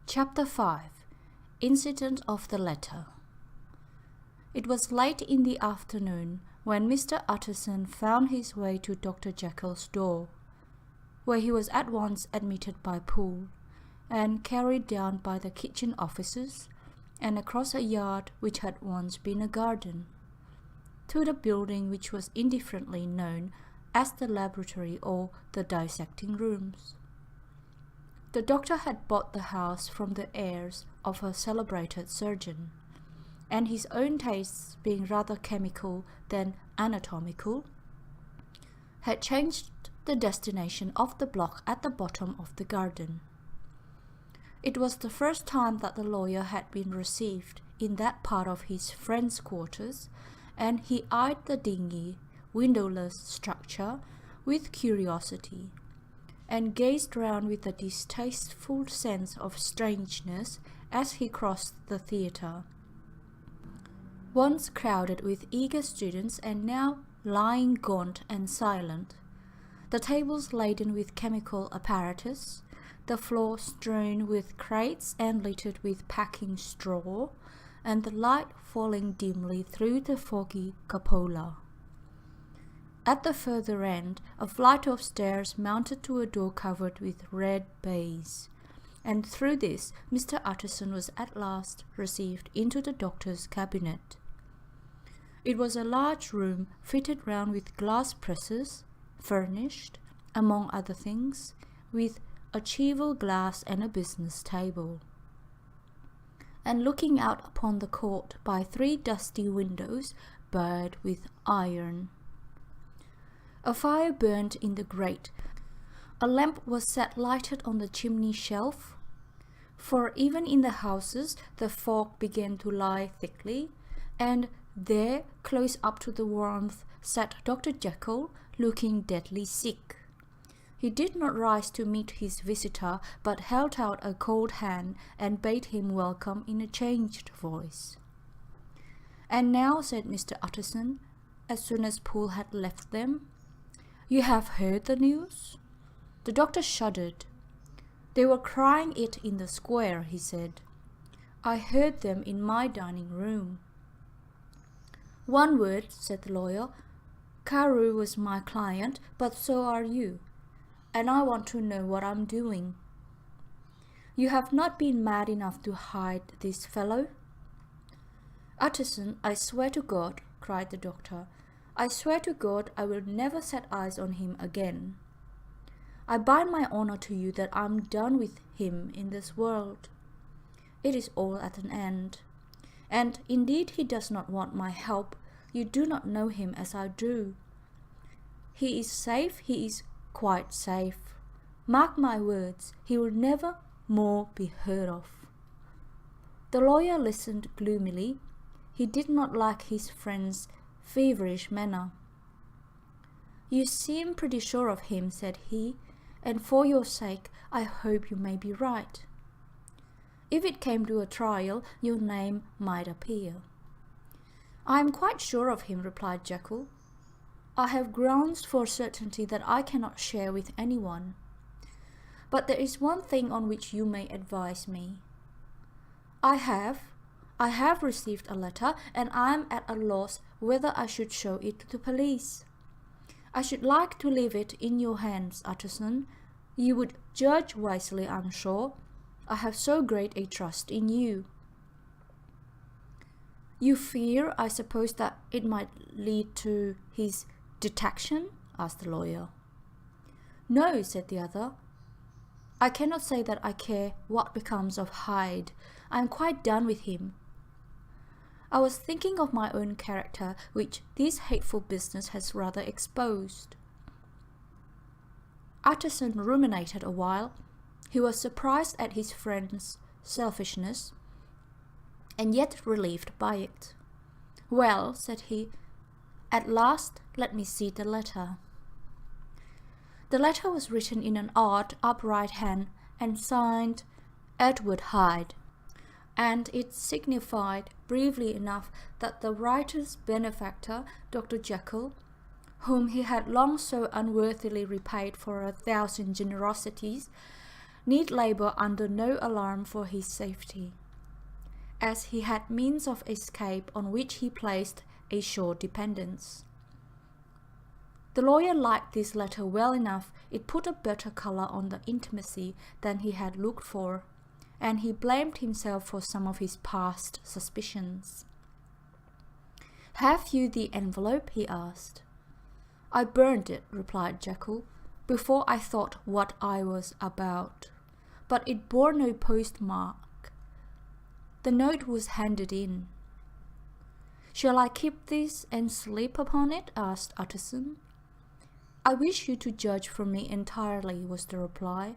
Chapter 5. Incident of the Letter. It was late in the afternoon when Mr. Utterson found his way to Dr. Jekyll's door, where he was at once admitted by Poole, and carried down by the kitchen officers, and across a yard which had once been a garden, to the building which was indifferently known as the laboratory or the dissecting rooms. The doctor had bought the house from the heirs of a celebrated surgeon, and his own tastes being rather chemical than anatomical, had changed the destination of the block at the bottom of the garden. It was the first time that the lawyer had been received in that part of his friend's quarters, and he eyed the dingy, windowless structure with curiosity, and gazed round with a distasteful sense of strangeness as he crossed the theatre, once crowded with eager students and now lying gaunt and silent, the tables laden with chemical apparatus, the floor strewn with crates and littered with packing straw, and the light falling dimly through the foggy cupola. At the further end, a flight of stairs mounted to a door covered with red baize, and through this Mr. Utterson was at last received into the doctor's cabinet. It was a large room fitted round with glass presses, furnished, among other things, with a cheval glass and a business table, and looking out upon the court by 3 dusty windows barred with iron. A fire burned in the grate. A lamp was set lighted on the chimney shelf, for even in the houses the fog began to lie thickly, and there, close up to the warmth, sat Dr. Jekyll, looking deadly sick. He did not rise to meet his visitor, but held out a cold hand and bade him welcome in a changed voice. "And now," said Mr. Utterson, as soon as Poole had left them, "you have heard the news?" The doctor shuddered. "They were crying it in the square," he said. "I heard them in my dining room." "One word," said the lawyer. "Carew was my client, but so are you, and I want to know what I'm doing." "You have not been mad enough to hide this fellow?" "Utterson, I swear to God," cried the doctor, "I swear to God I will never set eyes on him again. I bind my honour to you that I'm done with him in this world. It is all at an end. And indeed he does not want my help. You do not know him as I do. He is safe, he is quite safe. Mark my words, he will never more be heard of." The lawyer listened gloomily. He did not like his friend's feverish manner. "You seem pretty sure of him," said he, "and for your sake I hope you may be right. If it came to a trial, your name might appear." "I am quite sure of him," replied Jekyll. "I have grounds for certainty that I cannot share with anyone. But there is one thing on which you may advise me. I have received a letter, and I am at a loss whether I should show it to the police. I should like to leave it in your hands, Utterson. You would judge wisely, I'm sure. I have so great a trust in you." "You fear, I suppose, that it might lead to his detection?" asked the lawyer. "No," said the other. "I cannot say that I care what becomes of Hyde. I am quite done with him. I was thinking of my own character, which this hateful business has rather exposed." Utterson ruminated a while. He was surprised at his friend's selfishness, and yet relieved by it. "Well," said he, "at last let me see the letter." The letter was written in an odd, upright hand, and signed "Edward Hyde," and it signified briefly enough that the writer's benefactor, Dr. Jekyll, whom he had long so unworthily repaid for 1,000 generosities, need labour under no alarm for his safety, as he had means of escape on which he placed a sure dependence. The lawyer liked this letter well enough. It put a better colour on the intimacy than he had looked for, and he blamed himself for some of his past suspicions. "Have you the envelope?" he asked. "I burned it," replied Jekyll, "before I thought what I was about. But it bore no postmark. The note was handed in." "Shall I keep this and sleep upon it?" asked Utterson. "I wish you to judge for me entirely," was the reply.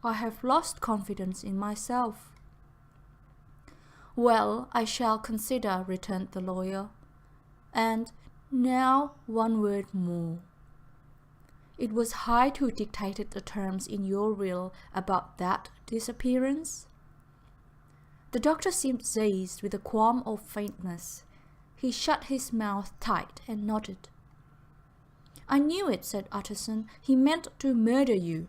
"I have lost confidence in myself." "Well, I shall consider," returned the lawyer. "And now one word more. It was Hyde who dictated the terms in your will about that disappearance?" The doctor seemed seized with a qualm of faintness. He shut his mouth tight and nodded. "I knew it," said Utterson. "He meant to murder you.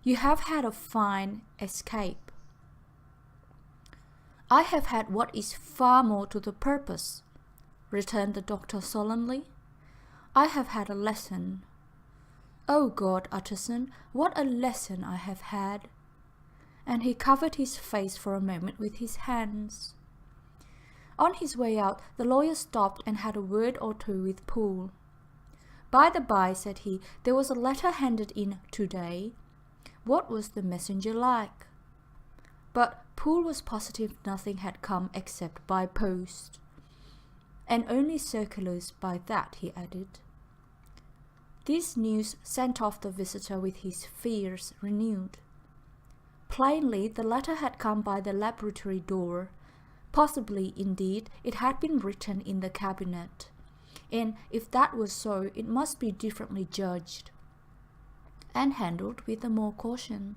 You have had a fine escape." "I have had what is far more to the purpose," returned the doctor solemnly. "I have had a lesson. Oh God, Utterson, what a lesson I have had!" And he covered his face for a moment with his hands. On his way out, the lawyer stopped and had a word or two with Poole. "By the by," said he, "there was a letter handed in today. What was the messenger like?" But Poole was positive nothing had come except by post. "And only circulars by that," he added. This news sent off the visitor with his fears renewed. Plainly, the letter had come by the laboratory door. Possibly, indeed, it had been written in the cabinet. And if that was so, it must be differently judged, and handled with more caution.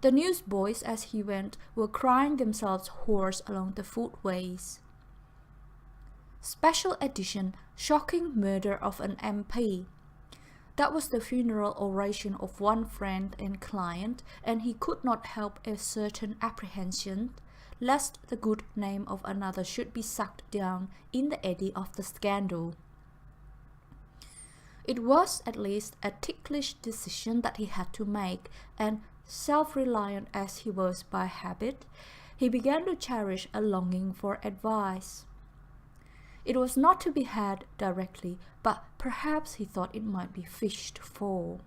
The newsboys, as he went, were crying themselves hoarse along the footways. "Special edition, shocking murder of an MP." That was the funeral oration of one friend and client, and he could not help a certain apprehension lest the good name of another should be sucked down in the eddy of the scandal. It was at least a ticklish decision that he had to make, and self-reliant as he was by habit, he began to cherish a longing for advice. It was not to be had directly, but perhaps he thought it might be fished for.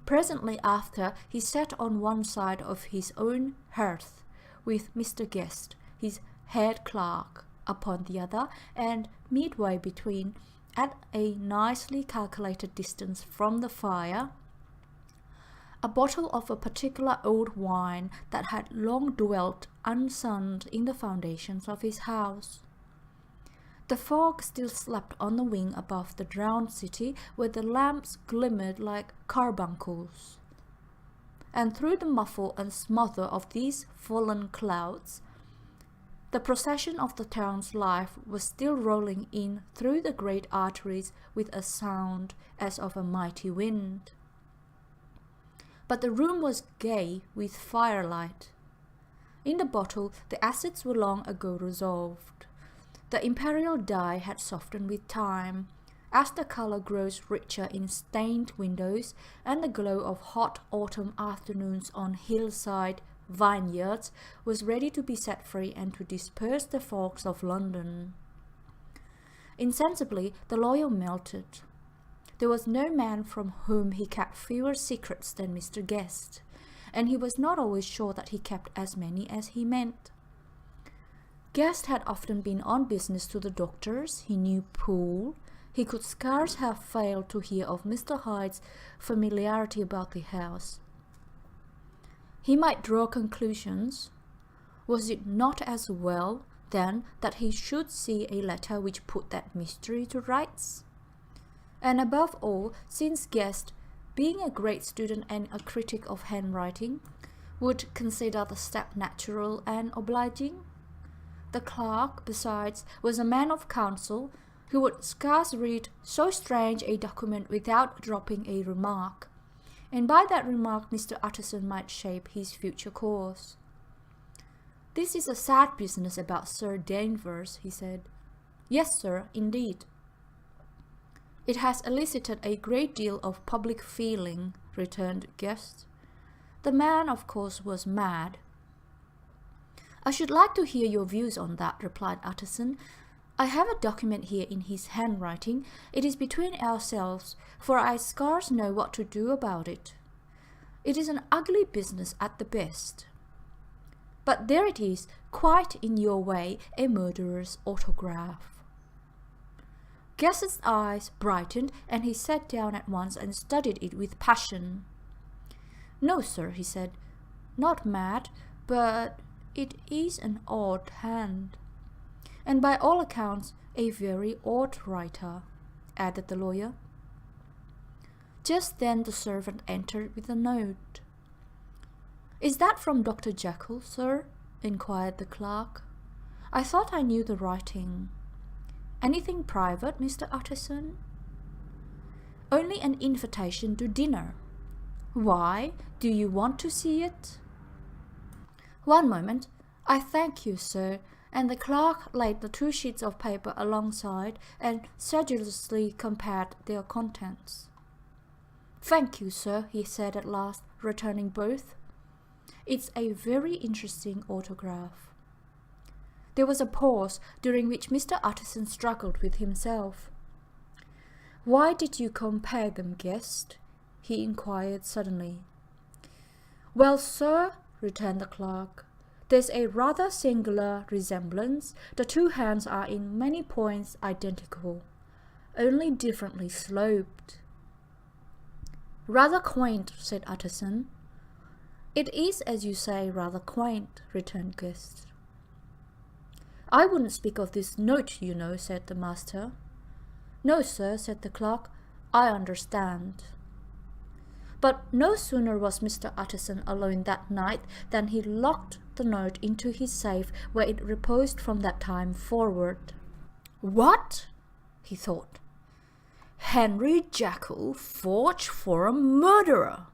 Presently after, he sat on one side of his own hearth, with Mr. Guest, his head clerk, upon the other, and midway between, at a nicely calculated distance from the fire, a bottle of a particular old wine that had long dwelt unsunned in the foundations of his house. The fog still slept on the wing above the drowned city, where the lamps glimmered like carbuncles. And through the muffle and smother of these fallen clouds, the procession of the town's life was still rolling in through the great arteries with a sound as of a mighty wind. But the room was gay with firelight. In the bottle, the acids were long ago resolved. The imperial dye had softened with time, as the colour grows richer in stained windows and the glow of hot autumn afternoons on hillside vineyards was ready to be set free and to disperse the fogs of London. Insensibly, the lawyer melted. There was no man from whom he kept fewer secrets than Mr. Guest, and he was not always sure that he kept as many as he meant. Guest had often been on business to the doctor's. He knew Poole. He could scarce have failed to hear of Mr. Hyde's familiarity about the house. He might draw conclusions. Was it not as well, then, that he should see a letter which put that mystery to rights? And above all, since Guest, being a great student and a critic of handwriting, would consider the step natural and obliging, the clerk, besides, was a man of counsel who would scarce read so strange a document without dropping a remark, and by that remark Mr. Utterson might shape his future course. "This is a sad business about Sir Danvers," he said. "Yes, sir, indeed." "It has elicited a great deal of public feeling," returned Guest. "The man, of course, was mad." "I should like to hear your views on that," replied Utterson. "I have a document here in his handwriting. It is between ourselves, for I scarce know what to do about it. It is an ugly business at the best. But there it is, quite in your way, a murderer's autograph." Guest's eyes brightened, and he sat down at once and studied it with passion. "No, sir," he said, "not mad, but it is an odd hand. And by all accounts, a very odd writer," added the lawyer. Just then the servant entered with a note. "Is that from Dr. Jekyll, sir?" inquired the clerk. "I thought I knew the writing. Anything private, Mr. Utterson?" "Only an invitation to dinner." "Why? Do you want to see it?" "One moment. I thank you, sir." And the clerk laid the 2 sheets of paper alongside and sedulously compared their contents. "Thank you, sir," he said at last, returning both. "It's a very interesting autograph." There was a pause, during which Mr. Utterson struggled with himself. "Why did you compare them, Guest?" he inquired suddenly. "Well, sir," returned the clerk, "there's a rather singular resemblance. The 2 hands are in many points identical, only differently sloped." "Rather quaint," said Utterson. "It is, as you say, rather quaint," returned Guest. "I wouldn't speak of this note, you know," said the master. "No, sir," said the clerk, "I understand." But no sooner was Mr. Utterson alone that night than he locked the note into his safe, where it reposed from that time forward. "What?" he thought. "Henry Jekyll forged for a murderer!"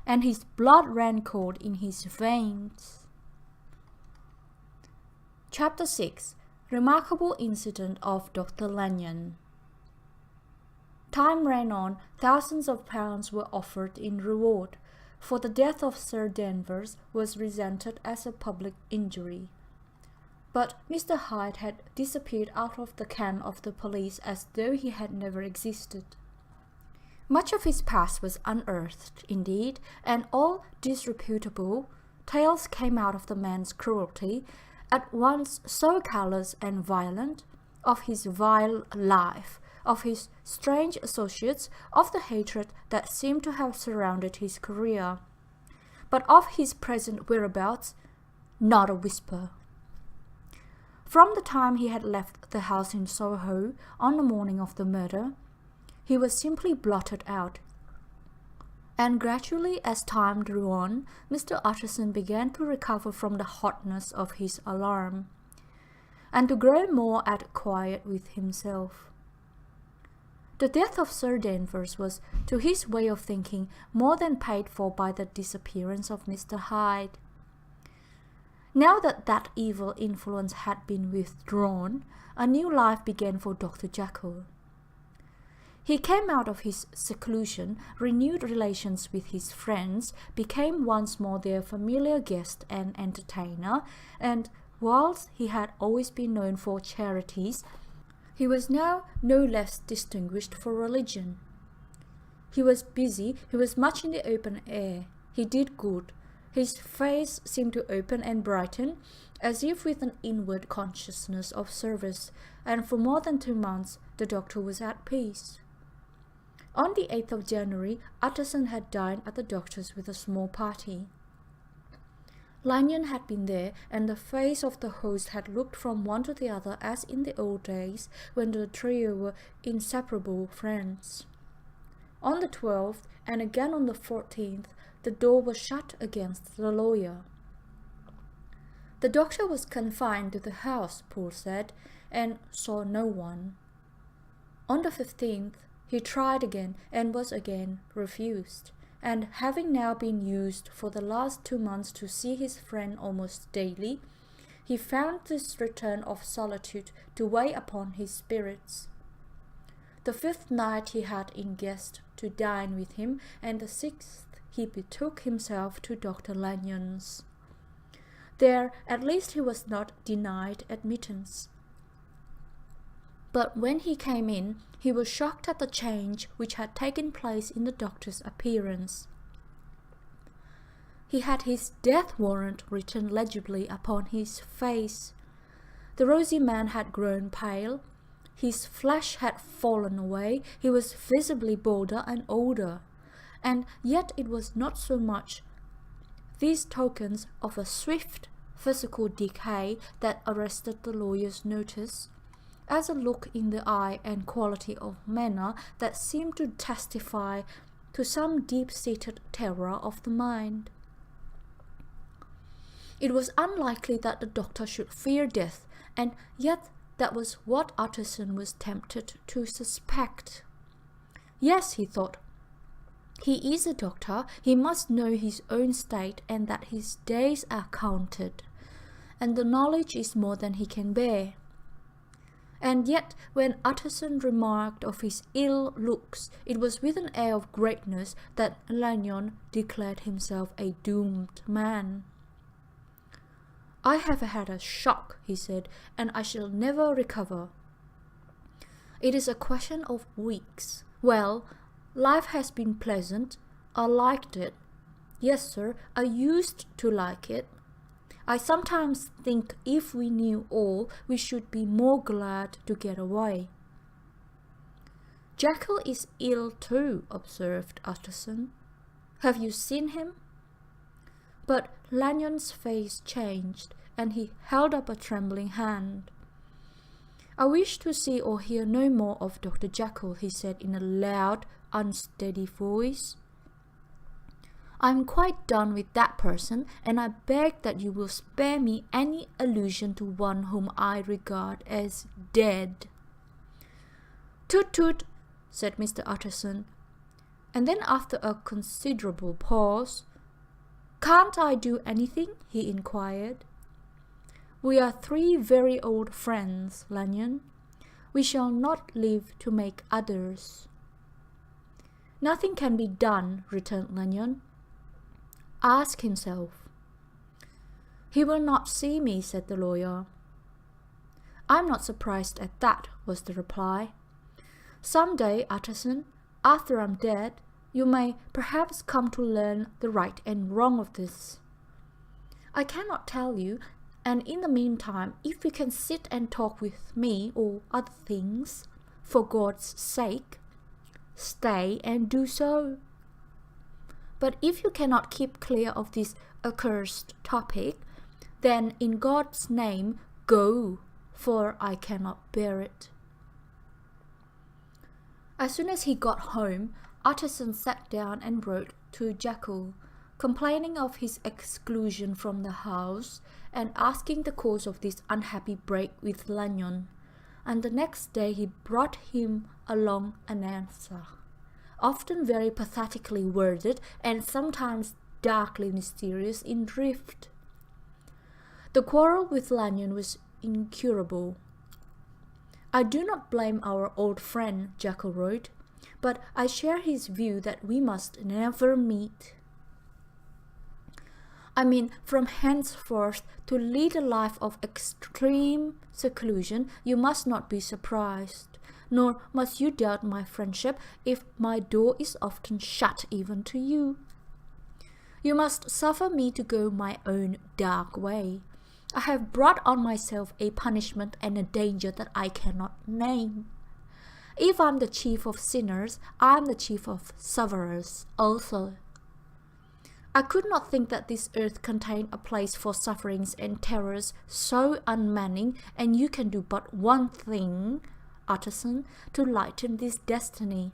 And his blood ran cold in his veins. Chapter 6. Remarkable Incident of Dr. Lanyon. Time ran on. Thousands of pounds were offered in reward, for the death of Sir Danvers was resented as a public injury. But Mr. Hyde had disappeared out of the ken of the police as though he had never existed. Much of his past was unearthed, indeed, and all disreputable tales came out of the man's cruelty, at once so callous and violent, of his vile life, of his strange associates, of the hatred that seemed to have surrounded his career. But of his present whereabouts, not a whisper. From the time he had left the house in Soho on the morning of the murder, he was simply blotted out. And gradually, as time drew on, Mr. Utterson began to recover from the hotness of his alarm, and to grow more at quiet with himself. The death of Sir Danvers was, to his way of thinking, more than paid for by the disappearance of Mr. Hyde. Now that that evil influence had been withdrawn, a new life began for Dr. Jekyll. He came out of his seclusion, renewed relations with his friends, became once more their familiar guest and entertainer, and whilst he had always been known for charities, he was now no less distinguished for religion. He was busy, he was much in the open air, he did good. His face seemed to open and brighten, as if with an inward consciousness of service, and for more than 2 months the doctor was at peace. On the 8th of January, Utterson had dined at the doctor's with a small party. Lanyon had been there, and the face of the host had looked from one to the other as in the old days when the trio were inseparable friends. On the 12th, and again on the 14th, the door was shut against the lawyer. The doctor was confined to the house, Poole said, and saw no one. On the 15th, he tried again and was again refused, and having now been used for the last 2 months to see his friend almost daily, he found this return of solitude to weigh upon his spirits. The 5th night he had in guest to dine with him, and the 6th he betook himself to Dr. Lanyon's. There, at least, he was not denied admittance. But when he came in, he was shocked at the change which had taken place in the doctor's appearance. He had his death warrant written legibly upon his face. The rosy man had grown pale. His flesh had fallen away. He was visibly bolder and older. And yet it was not so much these tokens of a swift physical decay that arrested the lawyer's notice, as a look in the eye and quality of manner that seemed to testify to some deep-seated terror of the mind. It was unlikely that the doctor should fear death, and yet that was what Utterson was tempted to suspect. Yes, he thought, he is a doctor, he must know his own state and that his days are counted, and the knowledge is more than he can bear. And yet, when Utterson remarked of his ill looks, it was with an air of greatness that Lanyon declared himself a doomed man. "I have had a shock," he said, "and I shall never recover. It is a question of weeks. Well, life has been pleasant. I liked it. Yes, sir, I used to like it. I sometimes think if we knew all, we should be more glad to get away." "Jekyll is ill too," observed Utterson. "Have you seen him?" But Lanyon's face changed, and he held up a trembling hand. "I wish to see or hear no more of Dr. Jekyll," he said in a loud, unsteady voice. "I am quite done with that person, and I beg that you will spare me any allusion to one whom I regard as dead." "Toot toot," said Mr. Utterson, and then after a considerable pause, "Can't I do anything?" he inquired. "We are 3 very old friends, Lanyon. We shall not live to make others." "Nothing can be done," returned Lanyon. "Ask himself." "He will not see me," said the lawyer. "I'm not surprised at that," was the reply. "Some day, Utterson, after I'm dead, you may perhaps come to learn the right and wrong of this. I cannot tell you, and in the meantime, if you can sit and talk with me or other things, for God's sake, stay and do so. But if you cannot keep clear of this accursed topic, then in God's name go, for I cannot bear it." As soon as he got home, Utterson sat down and wrote to Jekyll, complaining of his exclusion from the house and asking the cause of this unhappy break with Lanyon, and the next day he brought him along an answer, often very pathetically worded and sometimes darkly mysterious in drift. The quarrel with Lanyon was incurable. "I do not blame our old friend," Jekyll wrote, "but I share his view that we must never meet. I mean, from henceforth to lead a life of extreme seclusion. You must not be surprised, nor must you doubt my friendship if my door is often shut even to you. You must suffer me to go my own dark way. I have brought on myself a punishment and a danger that I cannot name. If I am the chief of sinners, I am the chief of sufferers also. I could not think that this earth contained a place for sufferings and terrors so unmanning, and you can do but one thing, Utterson, to lighten this destiny,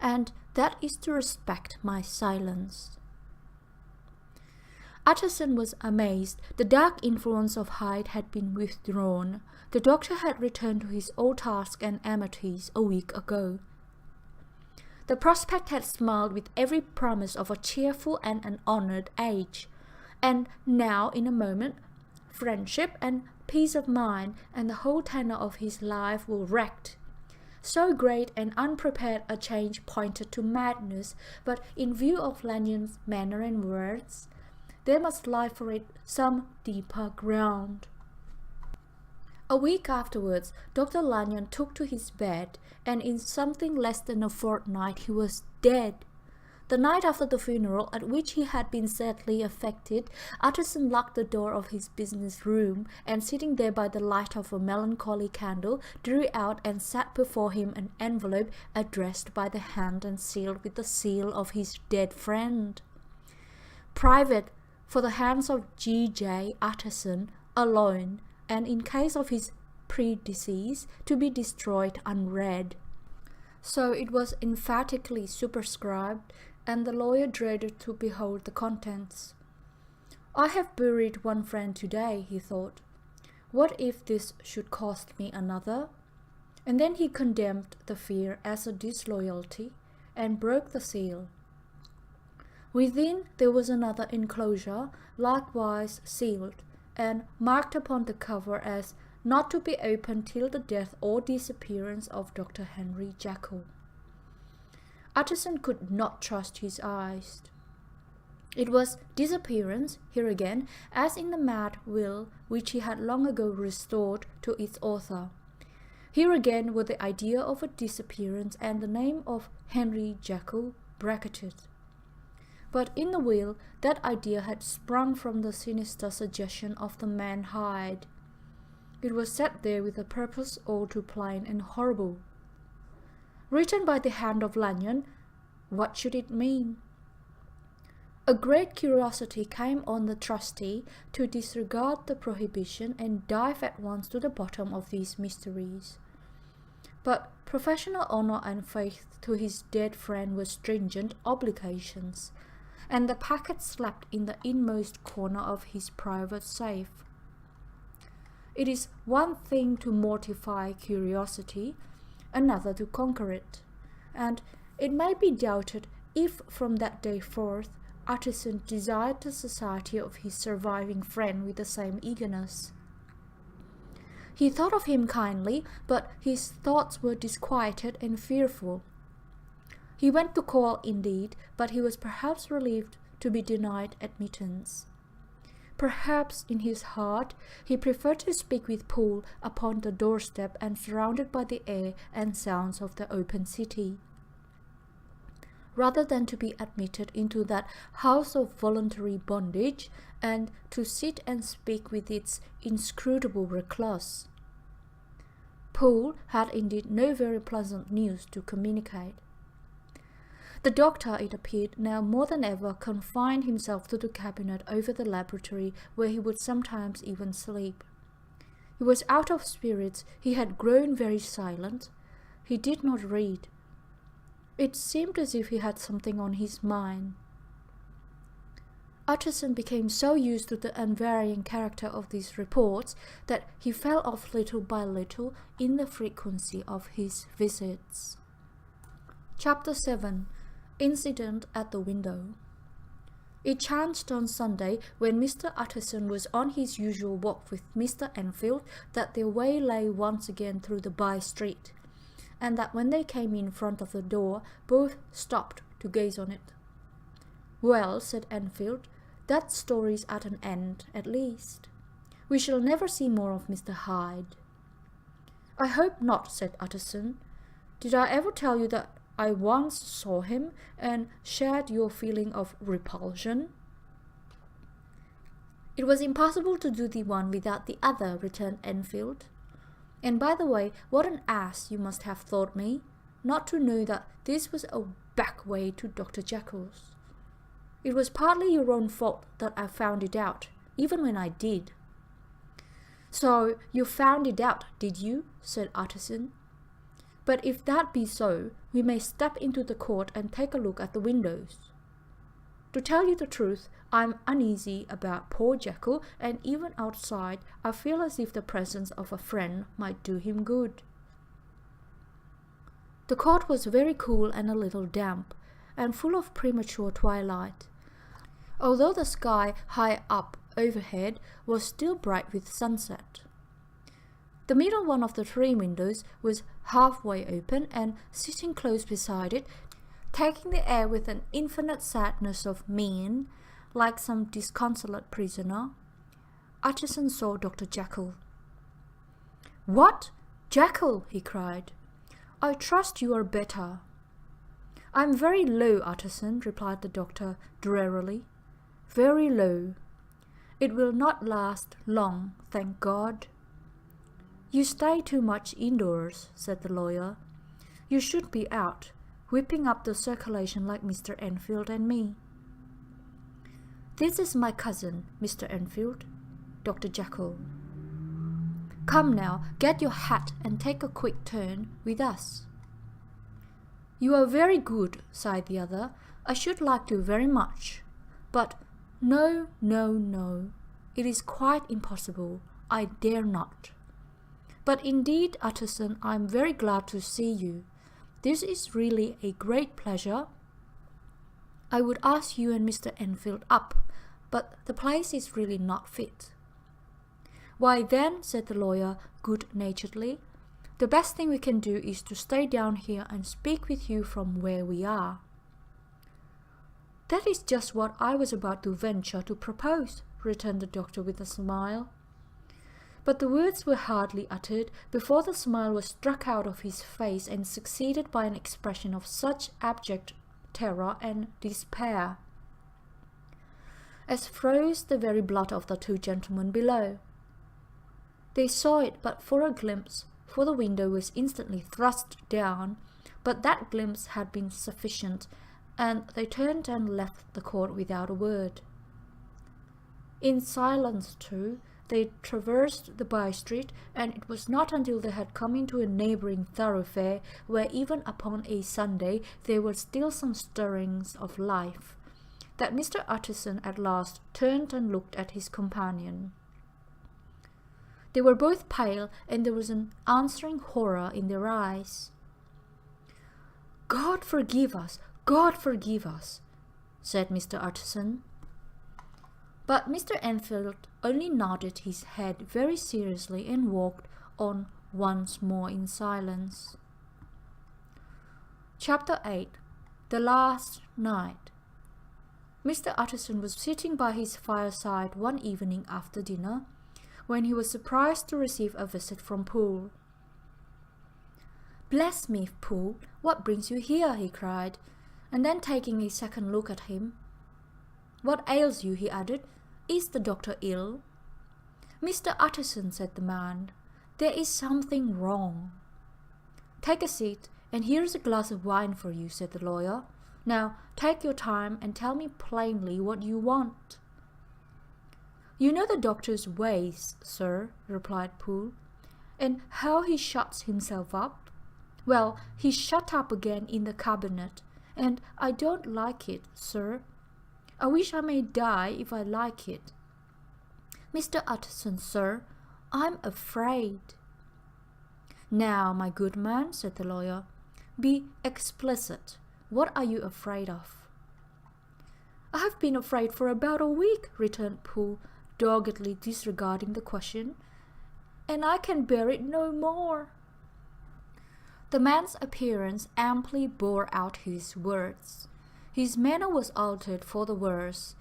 and that is to respect my silence." Utterson was amazed. The dark influence of Hyde had been withdrawn. The doctor had returned to his old task and amenities a week ago. The prospect had smiled with every promise of a cheerful and an honoured age, and now in a moment friendship and peace of mind and the whole tenor of his life were wrecked. So great and unprepared a change pointed to madness, but in view of Lanyon's manner and words, there must lie for it some deeper ground. A week afterwards, Dr. Lanyon took to his bed, and in something less than a fortnight he was dead. The night after the funeral, at which he had been sadly affected, Utterson locked the door of his business room, and sitting there by the light of a melancholy candle, drew out and sat before him an envelope addressed by the hand and sealed with the seal of his dead friend. Private, for the hands of G.J. Utterson alone, and in case of his predecease, to be destroyed unread. So it was emphatically superscribed, and the lawyer dreaded to behold the contents. I have buried one friend today, he thought. What if this should cost me another? And then he condemned the fear as a disloyalty, and broke the seal. Within there was another enclosure, likewise sealed, and marked upon the cover as not to be opened till the death or disappearance of Dr. Henry Jekyll. Utterson could not trust his eyes. It was disappearance, here again, as in the mad will which he had long ago restored to its author. Here again were the idea of a disappearance and the name of Henry Jekyll bracketed. But in the will, that idea had sprung from the sinister suggestion of the man Hyde. It was set there with a purpose all too plain and horrible. Written by the hand of Lanyon, what should it mean? A great curiosity came on the trustee to disregard the prohibition and dive at once to the bottom of these mysteries. But professional honour and faith to his dead friend were stringent obligations, and the packet slept in the inmost corner of his private safe. It is one thing to mortify curiosity, another to conquer it, and it may be doubted if from that day forth Utterson desired the society of his surviving friend with the same eagerness. He thought of him kindly, but his thoughts were disquieted and fearful. He went to call indeed, but he was perhaps relieved to be denied admittance. Perhaps in his heart he preferred to speak with Poole upon the doorstep and surrounded by the air and sounds of the open city, rather than to be admitted into that house of voluntary bondage, and to sit and speak with its inscrutable recluse. Poole had indeed no very pleasant news to communicate. The doctor, it appeared, now more than ever confined himself to the cabinet over the laboratory, where he would sometimes even sleep. He was out of spirits, he had grown very silent, he did not read. It seemed as if he had something on his mind. Utterson became so used to the unvarying character of these reports that he fell off little by little in the frequency of his visits. Chapter 7. Incident at the window. It chanced on Sunday, when Mr. Utterson was on his usual walk with Mr. Enfield, that their way lay once again through the by-street, and that when they came in front of the door, both stopped to gaze on it. "Well," said Enfield, "that story's at an end, at least. We shall never see more of Mr. Hyde." "I hope not," said Utterson. "Did I ever tell you that I once saw him, and shared your feeling of repulsion?" "It was impossible to do the one without the other," returned Enfield. "And by the way, what an ass you must have thought me, not to know that this was a back way to Dr. Jekyll's. It was partly your own fault that I found it out, even when I did." "So you found it out, did you?" said Utterson. "But if that be so, we may step into the court and take a look at the windows. To tell you the truth, I'm uneasy about poor Jekyll, and even outside I feel as if the presence of a friend might do him good." The court was very cool and a little damp, and full of premature twilight, although the sky high up overhead was still bright with sunset. The middle one of the 3 windows was halfway open, and sitting close beside it, taking the air with an infinite sadness of mien, like some disconsolate prisoner, Utterson saw Dr. Jekyll. "What? Jekyll!" he cried. "I trust you are better." "I am very low, Utterson," replied the doctor drearily. "Very low. It will not last long, thank God." "You stay too much indoors," said the lawyer. "You should be out, whipping up the circulation like Mr. Enfield and me." "This is my cousin, Mr. Enfield, Dr. Jekyll. Come now, get your hat and take a quick turn with us." "You are very good," sighed the other. "I should like to very much. But no, no, no. It is quite impossible. I dare not. But indeed, Utterson, I am very glad to see you. This is really a great pleasure. I would ask you and Mr. Enfield up, but the place is really not fit." "Why then," said the lawyer good-naturedly, "the best thing we can do is to stay down here and speak with you from where we are." "That is just what I was about to venture to propose," returned the doctor with a smile. But the words were hardly uttered before the smile was struck out of his face and succeeded by an expression of such abject terror and despair as froze the very blood of the 2 gentlemen below. They saw it but for a glimpse, for the window was instantly thrust down, but that glimpse had been sufficient, and they turned and left the court without a word. In silence, too, they traversed the by-street, and it was not until they had come into a neighbouring thoroughfare, where even upon a Sunday there were still some stirrings of life, that Mr. Utterson at last turned and looked at his companion. They were both pale, and there was an answering horror in their eyes. "God forgive us! God forgive us!" said Mr. Utterson. But Mr. Enfield only nodded his head very seriously and walked on once more in silence. Chapter 8. The Last Night. Mr. Utterson was sitting by his fireside one evening after dinner, when he was surprised to receive a visit from Poole. "Bless me, Poole, what brings you here?" he cried, and then taking a second look at him. "What ails you?" he added. "Is the doctor ill?" "Mr. Utterson," said the man, "there is something wrong." "Take a seat, and here is a glass of wine for you," said the lawyer. "Now take your time and tell me plainly what you want." "You know the doctor's ways, sir," replied Poole, "and how he shuts himself up. Well, he's shut up again in the cabinet, and I don't like it, sir. I wish I may die if I like it. Mr. Utterson, sir, I'm afraid." "Now, my good man," said the lawyer, "be explicit. What are you afraid of?" "I have been afraid for about a week," returned Poole, doggedly disregarding the question, "and I can bear it no more." The man's appearance amply bore out his words. His manner was altered for the worse,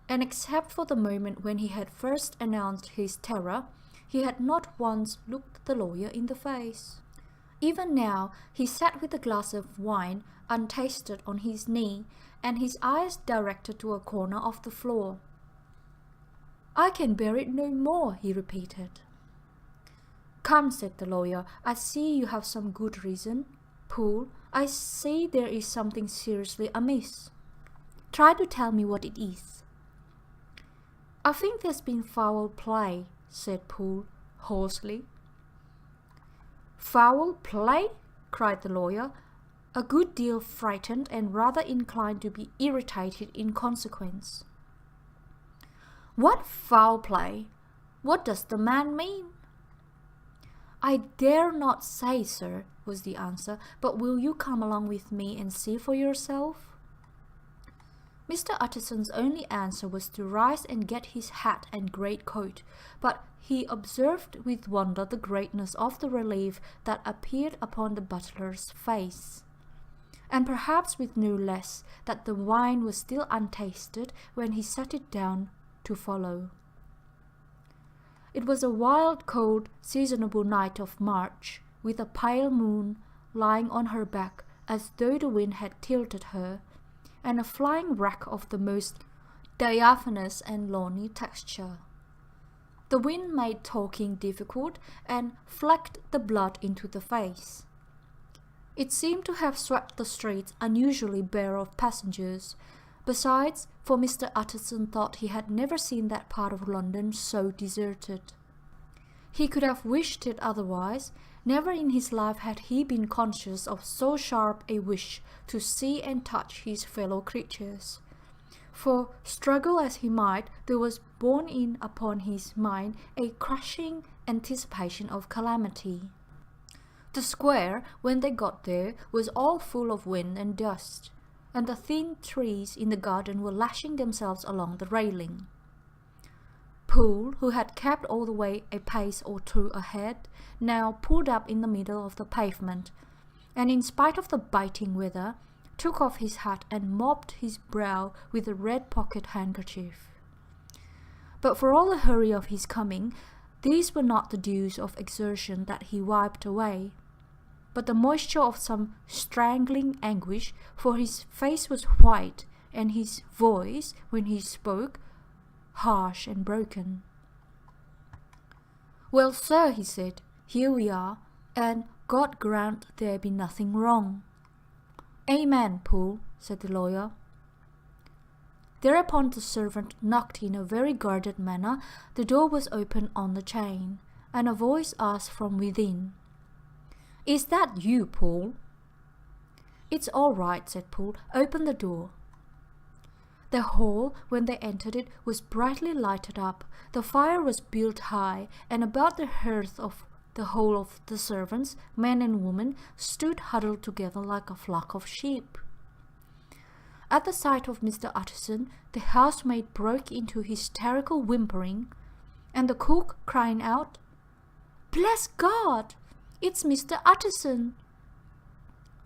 and except for the moment when he had first announced his terror, he had not once looked the lawyer in the face. Even now he sat with a glass of wine untasted on his knee, and his eyes directed to a corner of the floor. "I can bear it no more," he repeated. "Come," said the lawyer, "I see you have some good reason. Poole, I see there is something seriously amiss. Try to tell me what it is." "I think there's been foul play," said Poole hoarsely. "Foul play?" cried the lawyer, a good deal frightened and rather inclined to be irritated in consequence. "What foul play? What does the man mean?" "I dare not say, sir," was the answer, "but will you come along with me and see for yourself?" Mr. Utterson's only answer was to rise and get his hat and greatcoat, but he observed with wonder the greatness of the relief that appeared upon the butler's face, and perhaps with no less that the wine was still untasted when he sat it down to follow. It was a wild, cold, seasonable night of March, with a pale moon lying on her back as though the wind had tilted her, and a flying wreck of the most diaphanous and lawny texture. The wind made talking difficult and flecked the blood into the face. It seemed to have swept the streets unusually bare of passengers. Besides, for Mr. Utterson thought he had never seen that part of London so deserted. He could have wished it otherwise. Never in his life had he been conscious of so sharp a wish to see and touch his fellow creatures. For, struggle as he might, there was borne in upon his mind a crushing anticipation of calamity. The square, when they got there, was all full of wind and dust, and the thin trees in the garden were lashing themselves along the railing. Poole, who had kept all the way a pace or two ahead, now pulled up in the middle of the pavement, and in spite of the biting weather, took off his hat and mopped his brow with a red pocket handkerchief. But for all the hurry of his coming, these were not the dews of exertion that he wiped away, but the moisture of some strangling anguish, for his face was white, and his voice, when he spoke, harsh and broken. "Well, sir," he said, "here we are, and God grant there be nothing wrong." "Amen, Poole," said the lawyer. Thereupon the servant knocked in a very guarded manner. The door was opened on the chain, and a voice asked from within, "Is that you, Poole?" "It's all right," said Poole. "Open the door." The hall, when they entered it, was brightly lighted up. The fire was built high, and about the hearth of the whole of the servants, men and women, stood huddled together like a flock of sheep. At the sight of Mr. Utterson, the housemaid broke into hysterical whimpering, and the cook, crying out, "Bless God! It's Mr. Utterson!"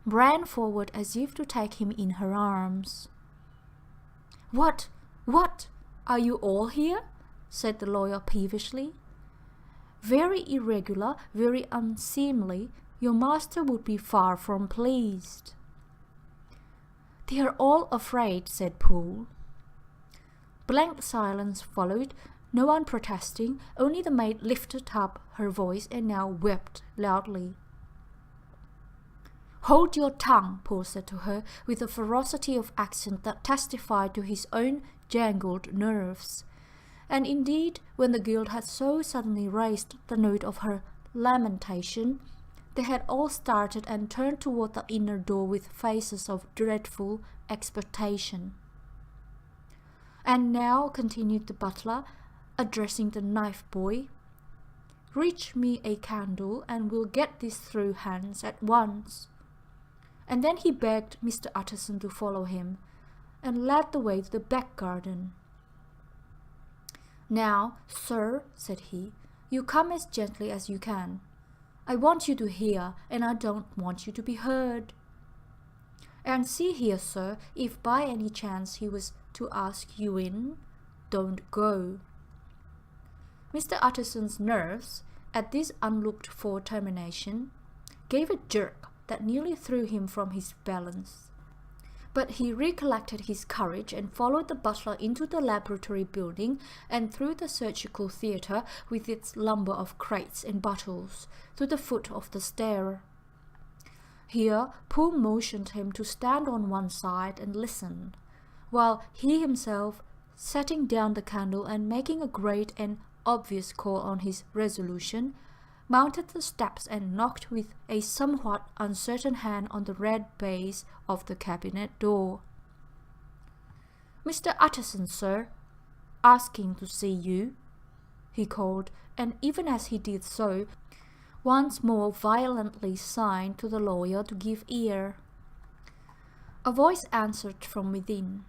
ran forward as if to take him in her arms. What? Are you all here?" said the lawyer peevishly. "Very irregular, very unseemly. Your master would be far from pleased." "They are all afraid," said Poole. Blank silence followed, no one protesting. Only the maid lifted up her voice and now wept loudly. "Hold your tongue," Poole said to her, with a ferocity of accent that testified to his own jangled nerves. And indeed, when the girl had so suddenly raised the note of her lamentation, they had all started and turned toward the inner door with faces of dreadful expectation. "And now," continued the butler, addressing the knife boy, "reach me a candle, and we'll get this through hands at once." And then he begged Mr. Utterson to follow him, and led the way to the back garden. "Now, sir," said he, "you come as gently as you can. I want you to hear, and I don't want you to be heard. And see here, sir, if by any chance he was to ask you in, don't go." Mr. Utterson's nerves, at this unlooked-for termination, gave a jerk that nearly threw him from his balance. But he recollected his courage and followed the butler into the laboratory building and through the surgical theatre with its lumber of crates and bottles, to the foot of the stair. Here Poole motioned him to stand on one side and listen, while he himself, setting down the candle and making a great and obvious call on his resolution, mounted the steps and knocked with a somewhat uncertain hand on the red baize of the cabinet door. "Mr. Utterson, sir, asking to see you," he called, and even as he did so, once more violently signed to the lawyer to give ear. A voice answered from within.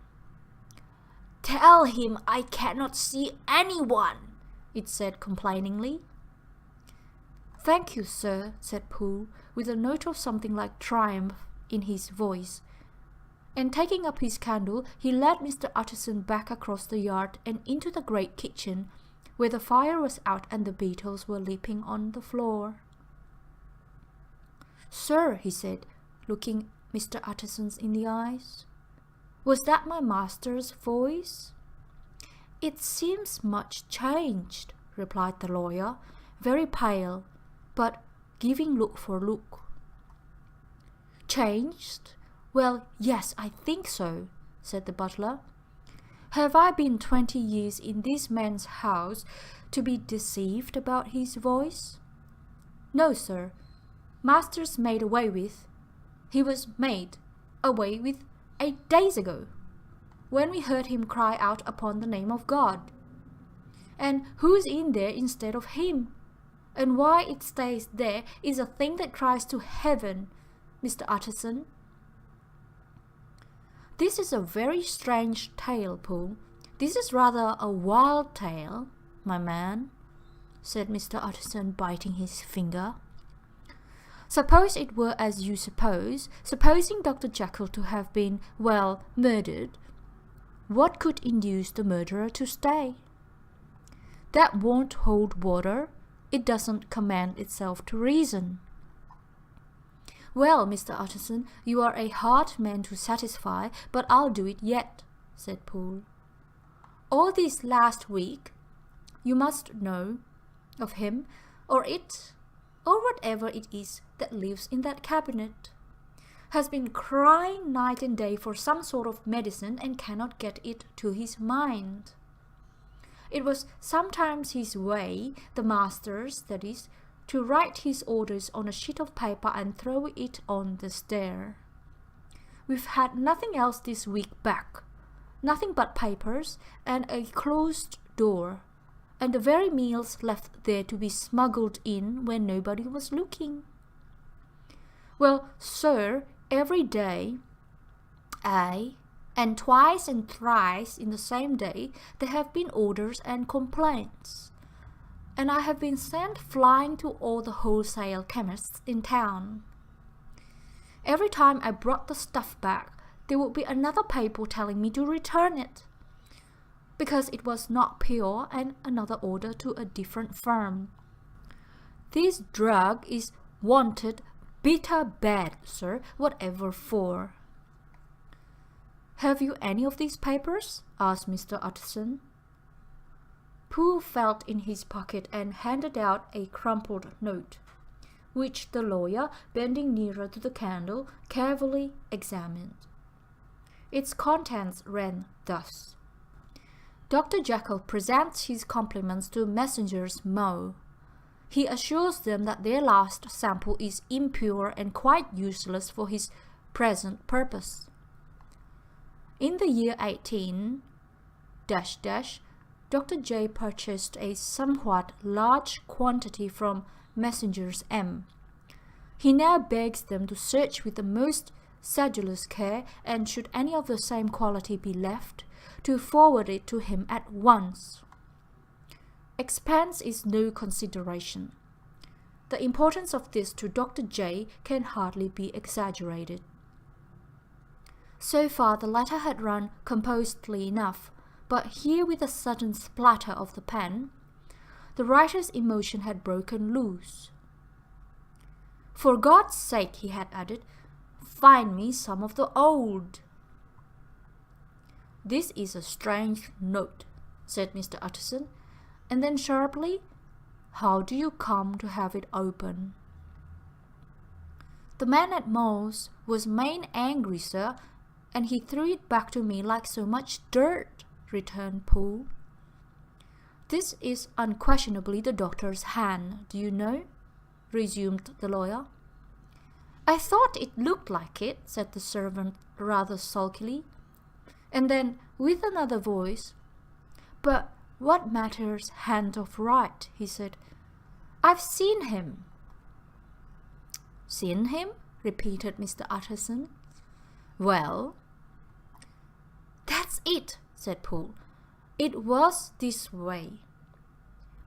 "Tell him I cannot see anyone," it said complainingly. "Thank you, sir," said Pooh, with a note of something like triumph in his voice. And taking up his candle, he led Mr. Utterson back across the yard and into the great kitchen, where the fire was out and the beetles were leaping on the floor. "Sir," he said, looking Mr. Utterson in the eyes, "was that my master's voice?" "It seems much changed," replied the lawyer, very pale, but giving look for look. "Changed? Well, yes, I think so," said the butler. "Have I been 20 years in this man's house to be deceived about his voice?" "No, sir. Master's made away with. He was made away with 8 days ago, when we heard him cry out upon the name of God. And who's in there instead of him? And why it stays there is a thing that cries to heaven, Mr. Utterson." "This is a very strange tale, Pooh. This is rather a wild tale, my man," said Mr. Utterson, biting his finger. "Suppose it were as you suppose, supposing Dr. Jekyll to have been, well, murdered, what could induce the murderer to stay? That won't hold water. It doesn't commend itself to reason." "Well, Mr. Utterson, you are a hard man to satisfy, but I'll do it yet," said Pooh. "All this last week, you must know of him, or it, or whatever it is that lives in that cabinet, has been crying night and day for some sort of medicine and cannot get it to his mind. It was sometimes his way, the master's, that is, to write his orders on a sheet of paper and throw it on the stair. We've had nothing else this week back, nothing but papers and a closed door, and the very meals left there to be smuggled in when nobody was looking. Well, sir, every day, aye, and twice and thrice in the same day, there have been orders and complaints. And I have been sent flying to all the wholesale chemists in town. Every time I brought the stuff back, there would be another paper telling me to return it, because it was not pure, and another order to a different firm. This drug is wanted bitter bad, sir, whatever for." "Have you any of these papers?" asked Mr. Utterson. Pooh felt in his pocket and handed out a crumpled note, which the lawyer, bending nearer to the candle, carefully examined. Its contents ran thus: "Dr. Jekyll presents his compliments to Messrs. Moe. He assures them that their last sample is impure and quite useless for his present purpose. In the year 18... Dr. J purchased a somewhat large quantity from Messrs. M. He now begs them to search with the most sedulous care, and should any of the same quality be left, to forward it to him at once. Expense is no consideration. The importance of this to Dr. J can hardly be exaggerated." So far the letter had run composedly enough, but here, with a sudden splatter of the pen, the writer's emotion had broken loose. "For God's sake," he had added, "find me some of the old." "This is a strange note," said Mr. Utterson, and then sharply, "How do you come to have it open?" "The man at Moe's was main angry, sir, and he threw it back to me like so much dirt," returned Pooh. "This is unquestionably the doctor's hand, do you know?" resumed the lawyer. "I thought it looked like it," said the servant rather sulkily. And then, with another voice, "But what matters hand of right?" he said. "I've seen him. Seen him? Repeated Mr. Utterson. Well, that's it, said Poole. It was this way.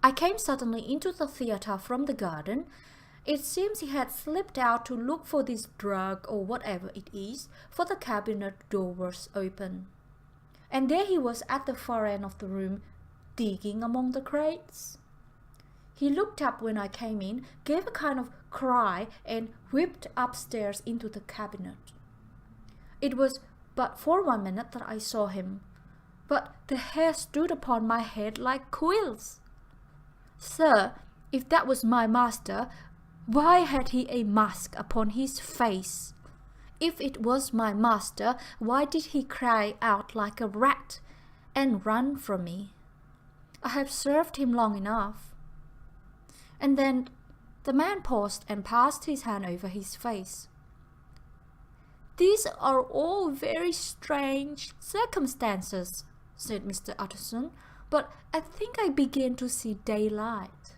I came suddenly into the theatre from the garden. It seems he had slipped out to look for this drug or whatever it is, for the cabinet door was open. And there he was at the far end of the room, digging among the crates. He looked up when I came in, gave a kind of cry, and whipped upstairs into the cabinet. It was but for 1 minute that I saw him, but the hair stood upon my head like quills. Sir, if that was my master, why had he a mask upon his face? If it was my master, why did he cry out like a rat and run from me? I have served him long enough. And then the man paused and passed his hand over his face. These are all very strange circumstances, said Mr. Utterson, but I think I begin to see daylight.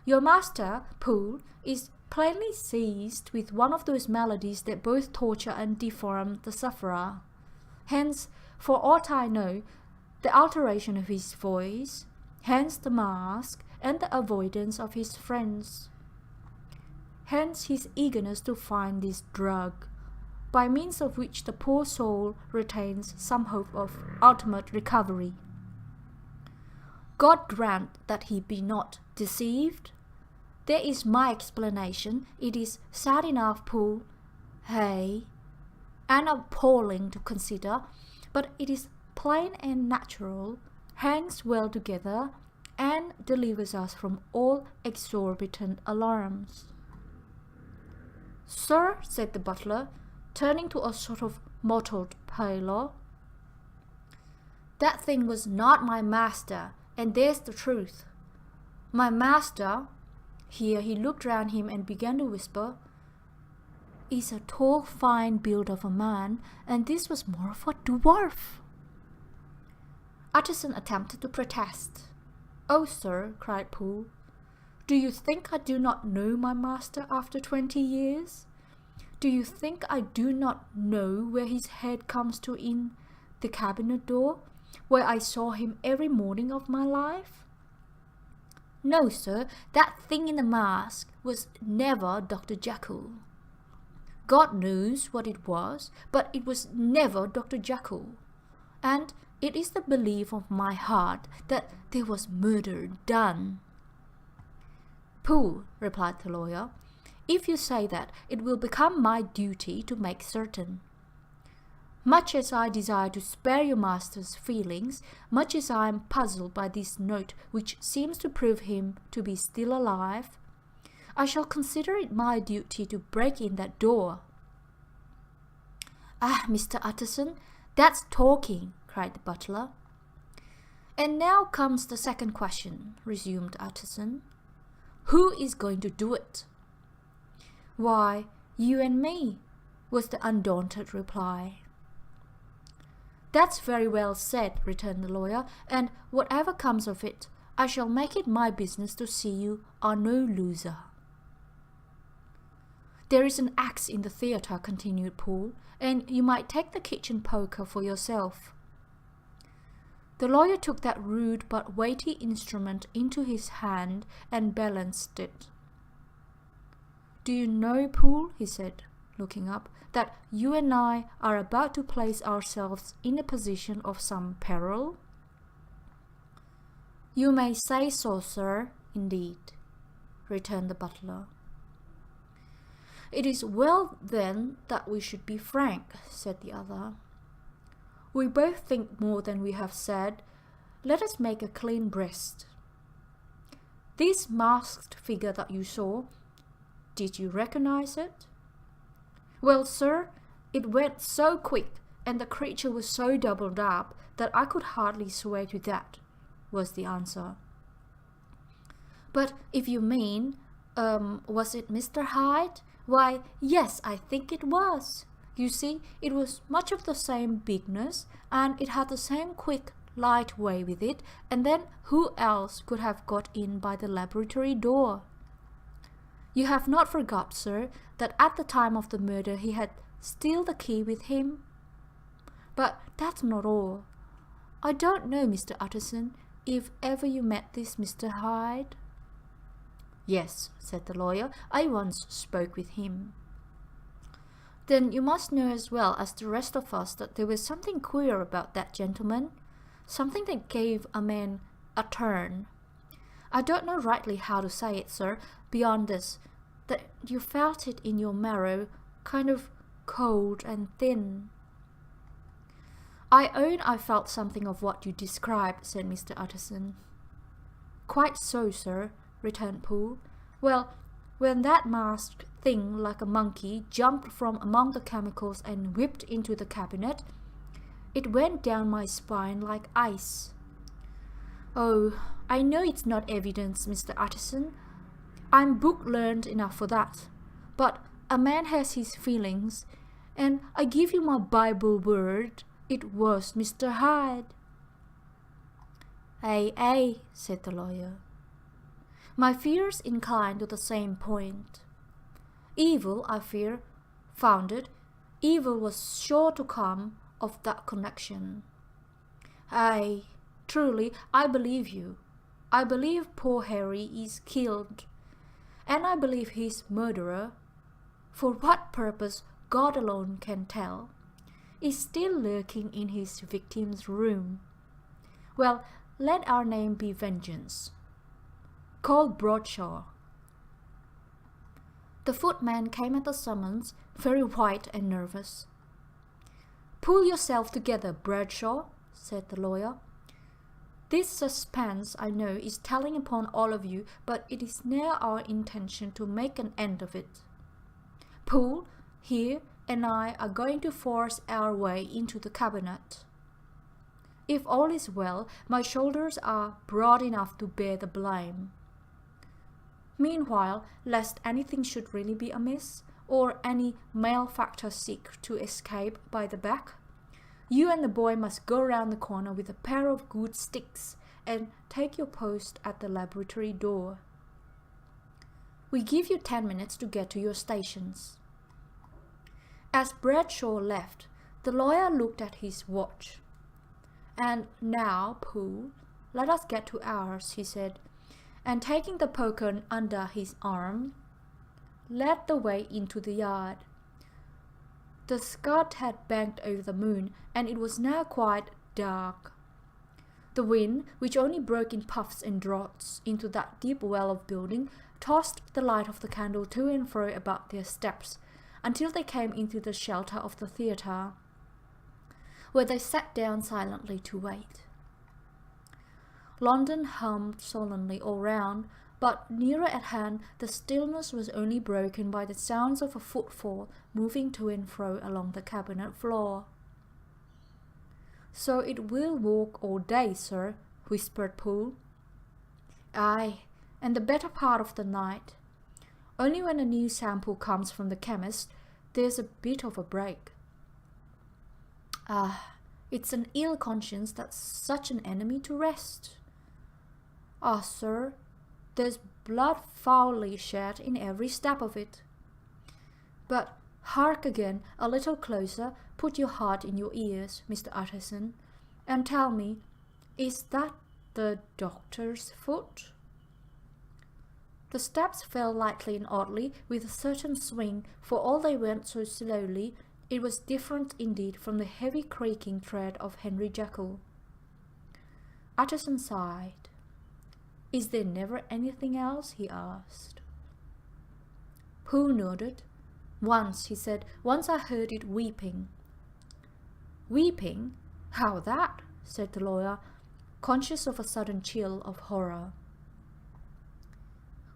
Your master, Poole, is plainly seized with one of those maladies that both torture and deform the sufferer. Hence, for aught I know, the alteration of his voice, hence the mask, and the avoidance of his friends. Hence his eagerness to find this drug, by means of which the poor soul retains some hope of ultimate recovery. God grant that he be not deceived. There is my explanation. It is sad enough, Poole, hey, and appalling to consider, but it is plain and natural, hangs well together, and delivers us from all exorbitant alarms. Sir, said the butler, turning to a sort of mottled pallor, that thing was not my master, and there's the truth. My master, here he looked round him and began to whisper, is a tall, fine build of a man, and this was more of a dwarf. Utterson attempted to protest. Oh, sir, cried Poole, do you think I do not know my master after 20 years? Do you think I do not know where his head comes to in the cabinet door, where I saw him every morning of my life? No, sir, that thing in the mask was never Dr. Jekyll. God knows what it was, but it was never Dr. Jekyll. And it is the belief of my heart that there was murder done. Poole, replied the lawyer, if you say that, it will become my duty to make certain. Much as I desire to spare your master's feelings, much as I am puzzled by this note which seems to prove him to be still alive, I shall consider it my duty to break in that door. Ah, Mr. Utterson, that's talking, cried the butler. And now comes the second question, resumed Utterson. Who is going to do it? Why, you and me, was the undaunted reply. That's very well said, returned the lawyer, and whatever comes of it, I shall make it my business to see you are no loser. There is an axe in the theatre, continued Poole, and you might take the kitchen poker for yourself. The lawyer took that rude but weighty instrument into his hand and balanced it. Do you know, Poole, he said, looking up, that you and I are about to place ourselves in a position of some peril? You may say so, sir, indeed, returned the butler. It is well, then, that we should be frank, said the other. We both think more than we have said. Let us make a clean breast. This masked figure that you saw, did you recognize it? Well, sir, it went so quick, and the creature was so doubled up that I could hardly swear to that, was the answer. But if you mean, was it Mr. Hyde? Why, yes, I think it was. You see, it was much of the same bigness, and it had the same quick, light way with it, and then who else could have got in by the laboratory door? You have not forgot, sir, that at the time of the murder he had still the key with him? But that's not all. I don't know, Mr. Utterson, if ever you met this Mr. Hyde. Yes, said the lawyer, I once spoke with him. Then you must know as well as the rest of us that there was something queer about that gentleman, something that gave a man a turn. I don't know rightly how to say it, sir, beyond this, that you felt it in your marrow, kind of cold and thin. I own I felt something of what you described, said Mr. Utterson. Quite so, sir, returned Poole. Well, when that masked thing like a monkey jumped from among the chemicals and whipped into the cabinet, it went down my spine like ice. Oh, I know it's not evidence, Mr. Utterson. I'm book-learned enough for that. But a man has his feelings, and I give you my Bible word, it was Mr. Hyde. Ay, said the lawyer. My fears incline to the same point. Evil, I fear, founded, evil was sure to come of that connection. Ay, truly, I believe you. I believe poor Harry is killed, and I believe his murderer, for what purpose God alone can tell, is still lurking in his victim's room. Well, let our name be Vengeance. Call Bradshaw. The footman came at the summons, very white and nervous. Pull yourself together, Bradshaw, said the lawyer. This suspense, I know, is telling upon all of you, but it is now our intention to make an end of it. Poole, here, and I are going to force our way into the cabinet. If all is well, my shoulders are broad enough to bear the blame. Meanwhile, lest anything should really be amiss, or any malefactor seek to escape by the back, you and the boy must go round the corner with a pair of good sticks and take your post at the laboratory door. We give you 10 minutes to get to your stations. As Bradshaw left, the lawyer looked at his watch. And now, Poole, let us get to ours, he said, and taking the poker under his arm, led the way into the yard. The scud had banked over the moon, and it was now quite dark. The wind, which only broke in puffs and draughts into that deep well of building, tossed the light of the candle to and fro about their steps, until they came into the shelter of the theatre, where they sat down silently to wait. London hummed solemnly all round, but nearer at hand the stillness was only broken by the sounds of a footfall moving to and fro along the cabinet floor. So it will walk all day, sir, whispered Poole. Aye, and the better part of the night. Only when a new sample comes from the chemist, there's a bit of a break. Ah, it's an ill conscience that's such an enemy to rest. Ah, sir, there's blood foully shed in every step of it. But hark again, a little closer, put your heart in your ears, Mr. Utterson, and tell me, is that the doctor's foot? The steps fell lightly and oddly, with a certain swing, for all they went so slowly, it was different indeed from the heavy creaking tread of Henry Jekyll. Utterson sighed. Is there never anything else? He asked. Poole nodded. Once, he said, once I heard it weeping. Weeping? How that? Said the lawyer, conscious of a sudden chill of horror.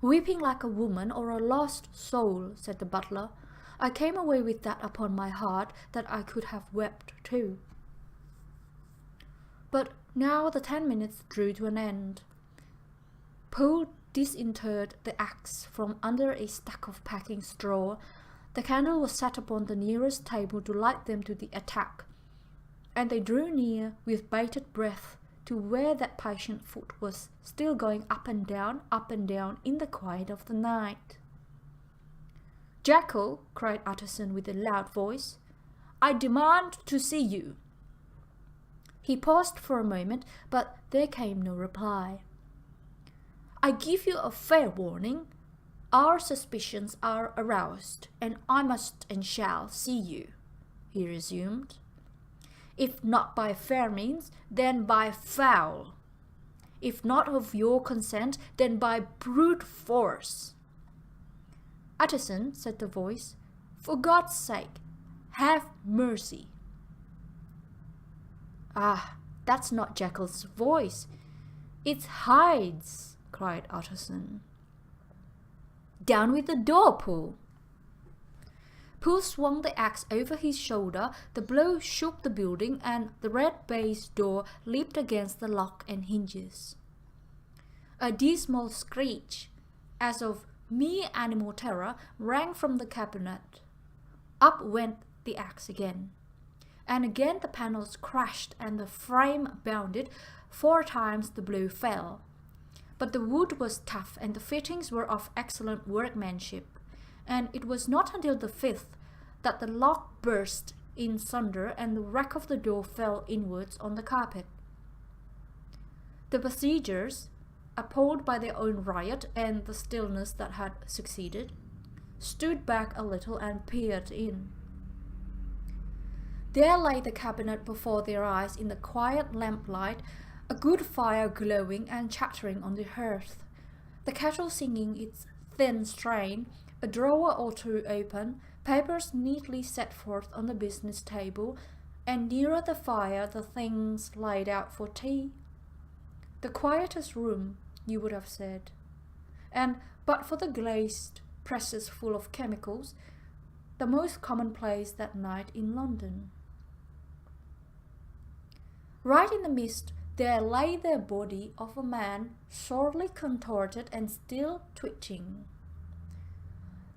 Weeping like a woman or a lost soul, said the butler. I came away with that upon my heart, that I could have wept too. But now the 10 minutes drew to an end. Poole disinterred the axe from under a stack of packing straw. The candle was set upon the nearest table to light them to the attack, and they drew near with bated breath to where that patient foot was still going up and down in the quiet of the night. "Jekyll," cried Utterson with a loud voice, "I demand to see you." He paused for a moment, but there came no reply. "I give you a fair warning. Our suspicions are aroused, and I must and shall see you," he resumed. "If not by fair means, then by foul. If not of your consent, then by brute force." "Utterson," said the voice, "for God's sake, have mercy." "Ah, that's not Jekyll's voice. It's Hyde's," cried Utterson. "Down with the door, Poole." Poole swung the axe over his shoulder. The blow shook the building, and the red baize door leaped against the lock and hinges. A dismal screech, as of mere animal terror, rang from the cabinet. Up went the axe again, and again the panels crashed and the frame bounded. 4 times the blow fell. But the wood was tough and the fittings were of excellent workmanship, and it was not until the 5th that the lock burst in sunder and the wreck of the door fell inwards on the carpet. The besiegers, appalled by their own riot and the stillness that had succeeded, stood back a little and peered in. There lay the cabinet before their eyes in the quiet lamplight, a good fire glowing and chattering on the hearth, the kettle singing its thin strain, a drawer or two open, papers neatly set forth on the business table, and nearer the fire the things laid out for tea. The quietest room, you would have said, and but for the glazed presses full of chemicals, the most commonplace that night in London. Right in the midst there lay the body of a man, sorely contorted and still twitching.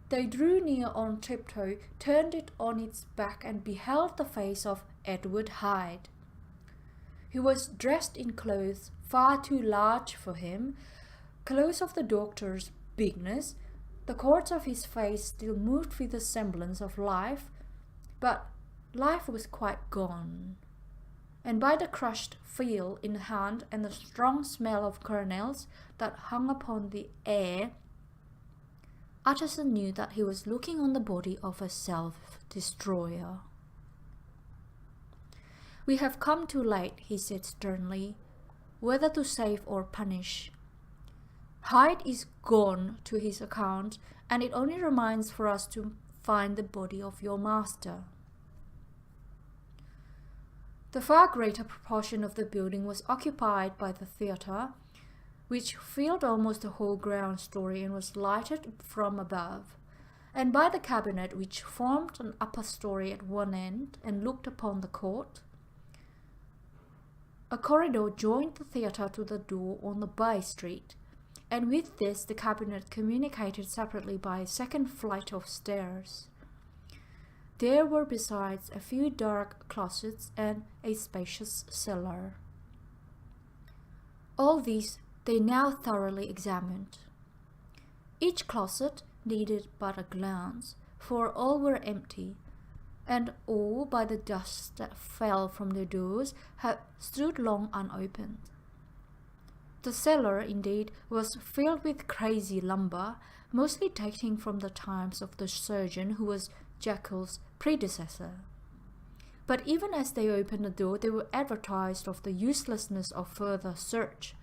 They drew near on tiptoe, turned it on its back, and beheld the face of Edward Hyde. He was dressed in clothes far too large for him, clothes of the doctor's bigness. The cords of his face still moved with a semblance of life, but life was quite gone. And by the crushed feel in the hand and the strong smell of kernels that hung upon the air, Utterson knew that he was looking on the body of a self-destroyer. "We have come too late," he said sternly, "whether to save or punish. Hyde is gone to his account, and it only remains for us to find the body of your master." The far greater proportion of the building was occupied by the theatre, which filled almost the whole ground story and was lighted from above, and by the cabinet, which formed an upper story at one end and looked upon the court. A corridor joined the theatre to the door on the by-street, and with this the cabinet communicated separately by a second flight of stairs. There were besides a few dark closets and a spacious cellar. All these they now thoroughly examined. Each closet needed but a glance, for all were empty, and all, by the dust that fell from their doors, had stood long unopened. The cellar, indeed, was filled with crazy lumber, mostly dating from the times of the surgeon who was Jekyll's predecessor. But even as they opened the door, they were advertised of the uselessness of further search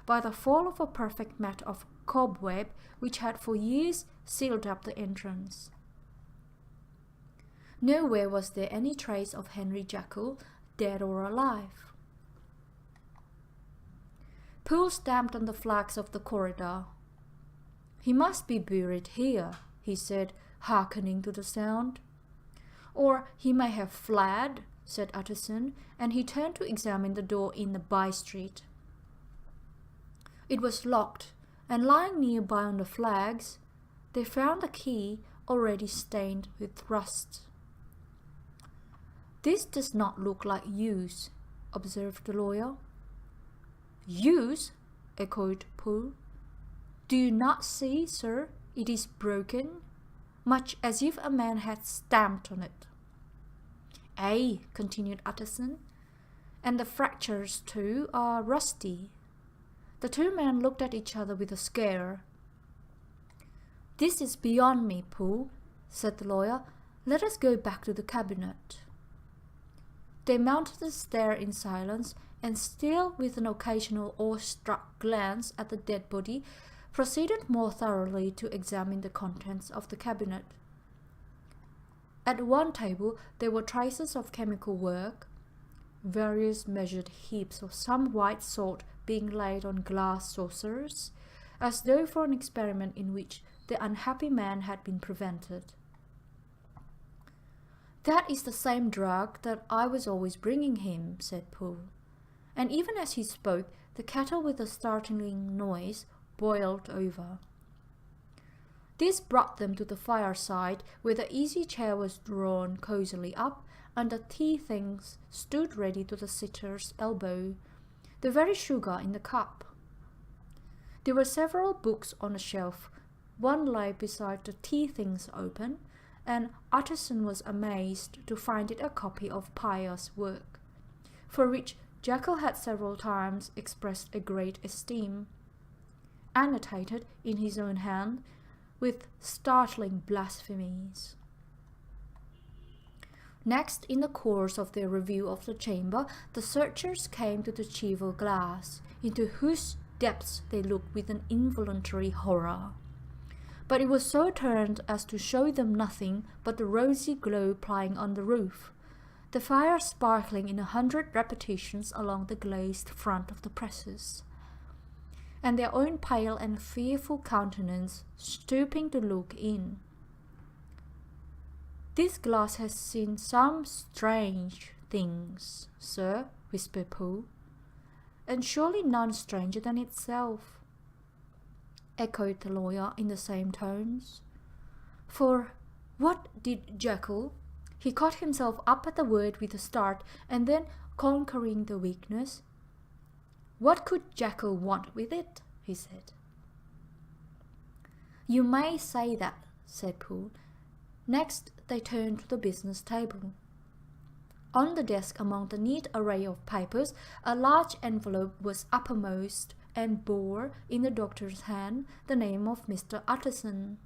by the fall of a perfect mat of cobweb which had for years sealed up the entrance. Nowhere was there any trace of Henry Jekyll, dead or alive. Poole stamped on the flags of the corridor. "He must be buried here," he said, hearkening to the sound. "Or he may have fled," said Utterson, and he turned to examine the door in the by-street. It was locked, and lying nearby on the flags, they found a key already stained with rust. "This does not look like use," observed the lawyer. "Use?" echoed Poole. "Do you not see, sir, it is broken? much as if a man had stamped on it. "Aye," continued Utterson, "and the fractures, too, are rusty." The two men looked at each other with a scare. "This is beyond me, Poole," said the lawyer. "Let us go back to the cabinet." They mounted the stair in silence, and still with an occasional awestruck glance at the dead body, proceeded more thoroughly to examine the contents of the cabinet. At one table there were traces of chemical work, various measured heaps of some white salt being laid on glass saucers, as though for an experiment in which the unhappy man had been prevented. "That is the same drug that I was always bringing him," said Poole. And even as he spoke, the kettle with a startling noise boiled over. This brought them to the fireside, where the easy chair was drawn cosily up, and the tea things stood ready to the sitter's elbow, the very sugar in the cup. There were several books on a shelf. One lay beside the tea things open, and Utterson was amazed to find it a copy of pious work, for which Jekyll had several times expressed a great esteem, annotated in his own hand with startling blasphemies. Next, in the course of their review of the chamber, the searchers came to the cheval glass, into whose depths they looked with an involuntary horror. But it was so turned as to show them nothing but the rosy glow playing on the roof, the fire sparkling in 100 repetitions along the glazed front of the presses, and their own pale and fearful countenance stooping to look in. "This glass has seen some strange things, sir," whispered Poole. "And surely none stranger than itself," echoed the lawyer in the same tones. "For what did Jekyll—" He caught himself up at the word with a start, and then, conquering the weakness, "What could Jekyll want with it?" he said. "You may say that," said Poole. Next they turned to the business table. On the desk among the neat array of papers, a large envelope was uppermost and bore, in the doctor's hand, the name of Mr. Utterson.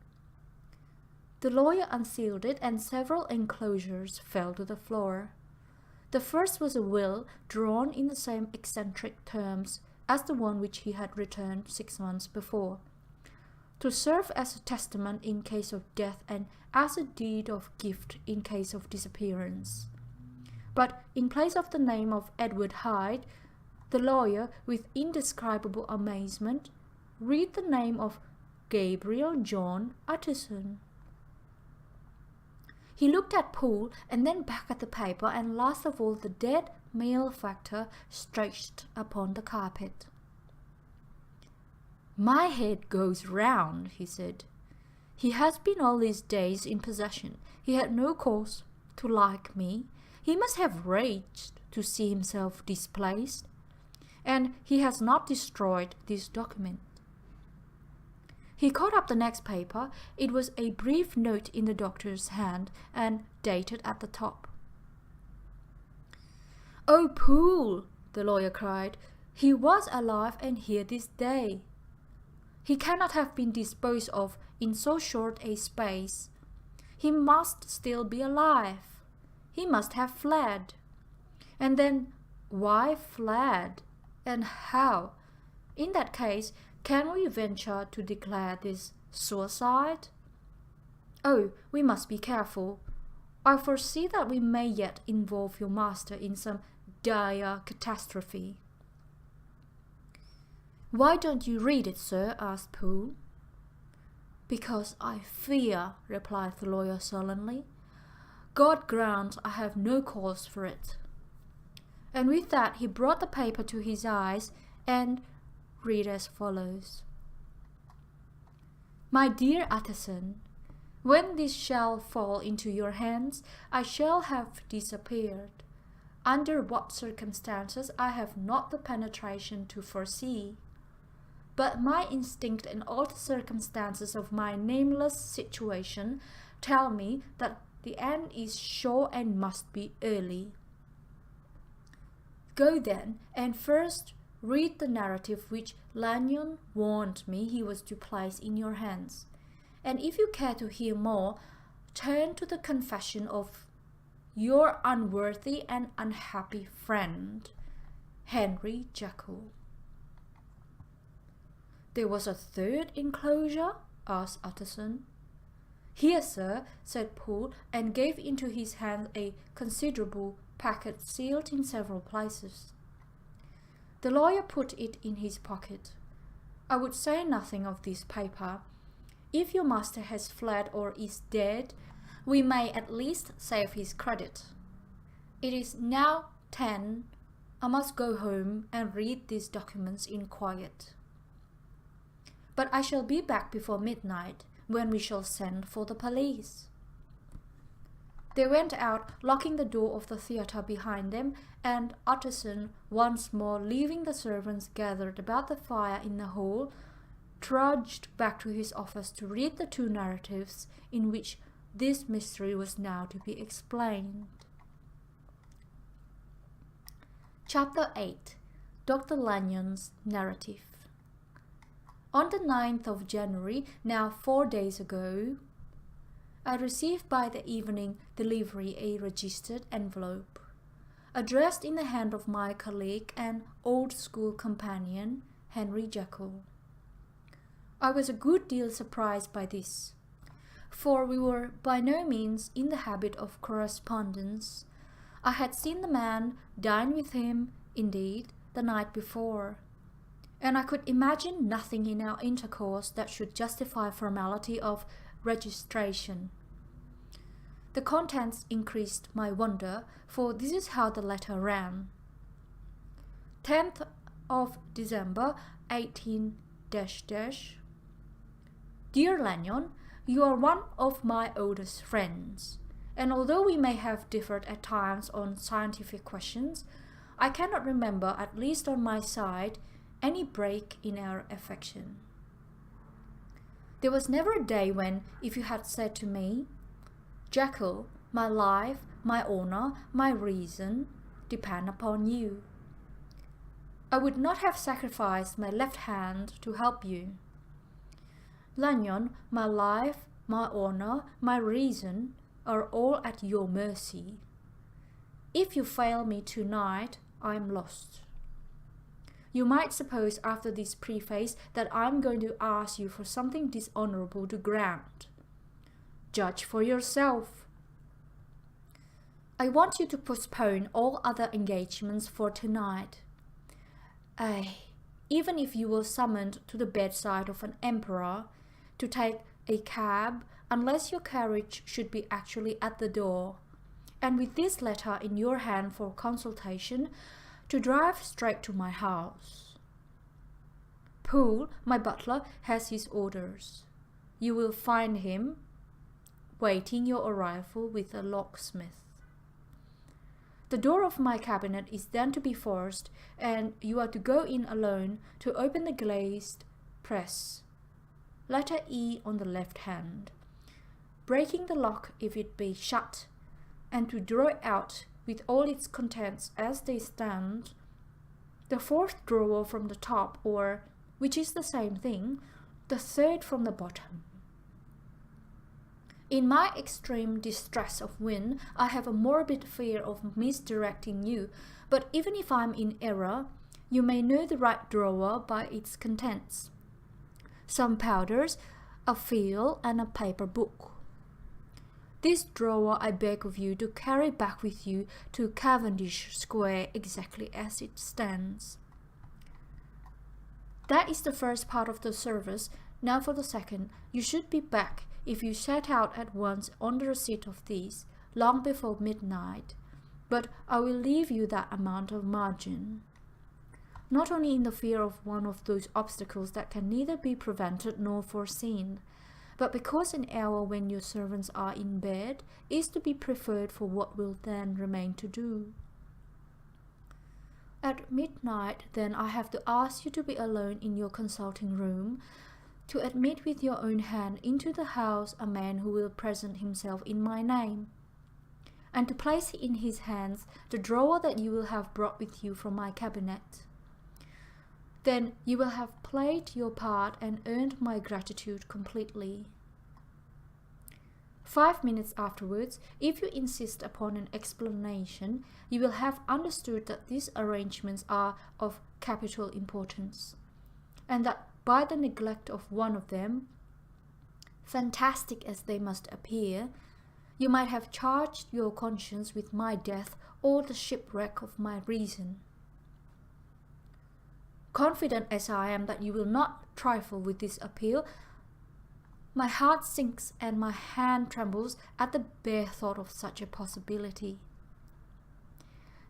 The lawyer unsealed it, and several enclosures fell to the floor. The first was a will drawn in the same eccentric terms as the one which he had returned 6 months before, to serve as a testament in case of death and as a deed of gift in case of disappearance. But in place of the name of Edward Hyde, the lawyer, with indescribable amazement, read the name of Gabriel John Utterson. He looked at Poole, and then back at the paper, and last of all the dead malefactor stretched upon the carpet. "My head goes round," he said. "He has been all these days in possession. He had no cause to like me. He must have raged to see himself displaced. And he has not destroyed this document." He caught up the next paper. It was a brief note in the doctor's hand, and dated at the top. "Oh, Poole!" the lawyer cried. "He was alive and here this day. He cannot have been disposed of in so short a space. He must still be alive. He must have fled. And then, why fled? And how? In that case, can we venture to declare this suicide? Oh, we must be careful. I foresee that we may yet involve your master in some dire catastrophe." "Why don't you read it, sir?" asked Poole. "Because I fear," replied the lawyer sullenly. "God grant I have no cause for it." And with that he brought the paper to his eyes and read as follows. "My dear Utterson, when this shall fall into your hands, I shall have disappeared. Under what circumstances I have not the penetration to foresee. but my instinct and all the circumstances of my nameless situation tell me that the end is sure and must be early. Go then, and first read the narrative which Lanyon warned me he was to place in your hands. And if you care to hear more, turn to the confession of your unworthy and unhappy friend, Henry Jekyll. There was a third enclosure? Asked Utterson. Here, sir, said Poole, and gave into his hand a considerable packet sealed in several places. The lawyer put it in his pocket. I would say nothing of this paper. If your master has fled or is dead, we may at least save his credit. It is now 10. I must go home and read these documents in quiet. But I shall be back before midnight, when we shall send for the police. They went out, locking the door of the theatre behind them, and Utterson, once more leaving the servants gathered about the fire in the hall, trudged back to his office to read the two narratives in which this mystery was now to be explained. Chapter 8. Dr. Lanyon's Narrative. On the 9th of January, now 4 days ago, I received by the evening delivery a registered envelope, addressed in the hand of my colleague and old school companion, Henry Jekyll. I was a good deal surprised by this, for we were by no means in the habit of correspondence. I had seen the man, dine with him, indeed, the night before, and I could imagine nothing in our intercourse that should justify formality of registration. The contents increased my wonder, for this is how the letter ran. 10th of December, 18 Dear Lanyon, you are one of my oldest friends, and although we may have differed at times on scientific questions, I cannot remember, at least on my side, any break in our affection. There was never a day when, if you had said to me, Jekyll, my life, my honor, my reason depend upon you, I would not have sacrificed my left hand to help you. Lanyon, my life, my honor, my reason are all at your mercy. If you fail me tonight, I am lost. You might suppose after this preface that I am going to ask you for something dishonorable to grant. Judge for yourself. I want you to postpone all other engagements for tonight. Ay, even if you were summoned to the bedside of an emperor to take a cab, unless your carriage should be actually at the door, and with this letter in your hand for consultation, to drive straight to my house. Poole, my butler, has his orders. You will find him waiting your arrival with a locksmith. The door of my cabinet is then to be forced, and you are to go in alone to open the glazed press. Letter E on the left hand, breaking the lock if it be shut, and to draw it out with all its contents as they stand, the fourth drawer from the top, or, which is the same thing, the third from the bottom. In my extreme distress of wind, I have a morbid fear of misdirecting you, but even if I am in error, you may know the right drawer by its contents. Some powders, a feel, and a paper book. This drawer I beg of you to carry back with you to Cavendish Square exactly as it stands. That is the first part of the service. Now for the second. You should be back, if you set out at once, on the receipt of these, long before midnight, but I will leave you that amount of margin. Not only in the fear of one of those obstacles that can neither be prevented nor foreseen, but because an hour when your servants are in bed is to be preferred for what will then remain to do. At At midnight, then, I have to ask you to be alone in your consulting room, to admit with your own hand into the house a man who will present himself in my name, and to place in his hands the drawer that you will have brought with you from my cabinet. Then you will have played your part and earned my gratitude completely. 5 minutes afterwards, if you insist upon an explanation, you will have understood that these arrangements are of capital importance, and that by the neglect of one of them, fantastic as they must appear, you might have charged your conscience with my death or the shipwreck of my reason. Confident as I am that you will not trifle with this appeal, my heart sinks and my hand trembles at the bare thought of such a possibility.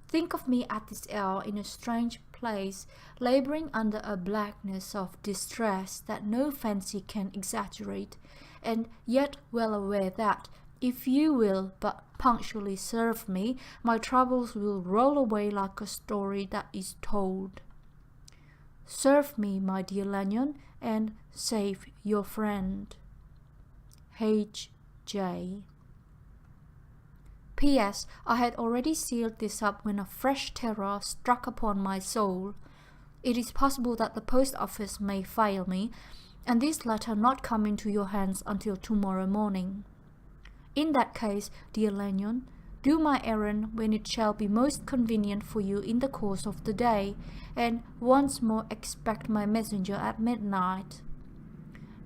Think of me at this hour in a strange place, labouring under a blackness of distress that no fancy can exaggerate, and yet well aware that, if you will but punctually serve me, my troubles will roll away like a story that is told. Serve me, my dear Lanyon, and save your friend. H.J. P.S. I had already sealed this up when a fresh terror struck upon my soul. It is possible that the post office may fail me, and this letter not come into your hands until tomorrow morning. In that case, dear Lanyon, do my errand when it shall be most convenient for you in the course of the day, and once more expect my messenger at midnight.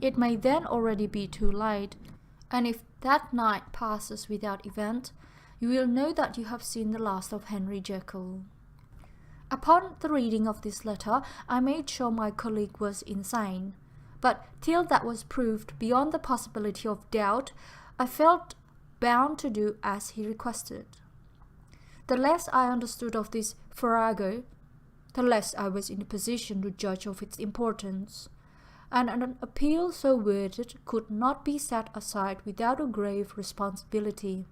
It may then already be too late, and if that night passes without event, you will know that you have seen the last of Henry Jekyll. Upon the reading of this letter, I made sure my colleague was insane, but till that was proved beyond the possibility of doubt, I felt bound to do as he requested. The less I understood of this farrago, the less I was in a position to judge of its importance, and an appeal so worded could not be set aside without a grave responsibility.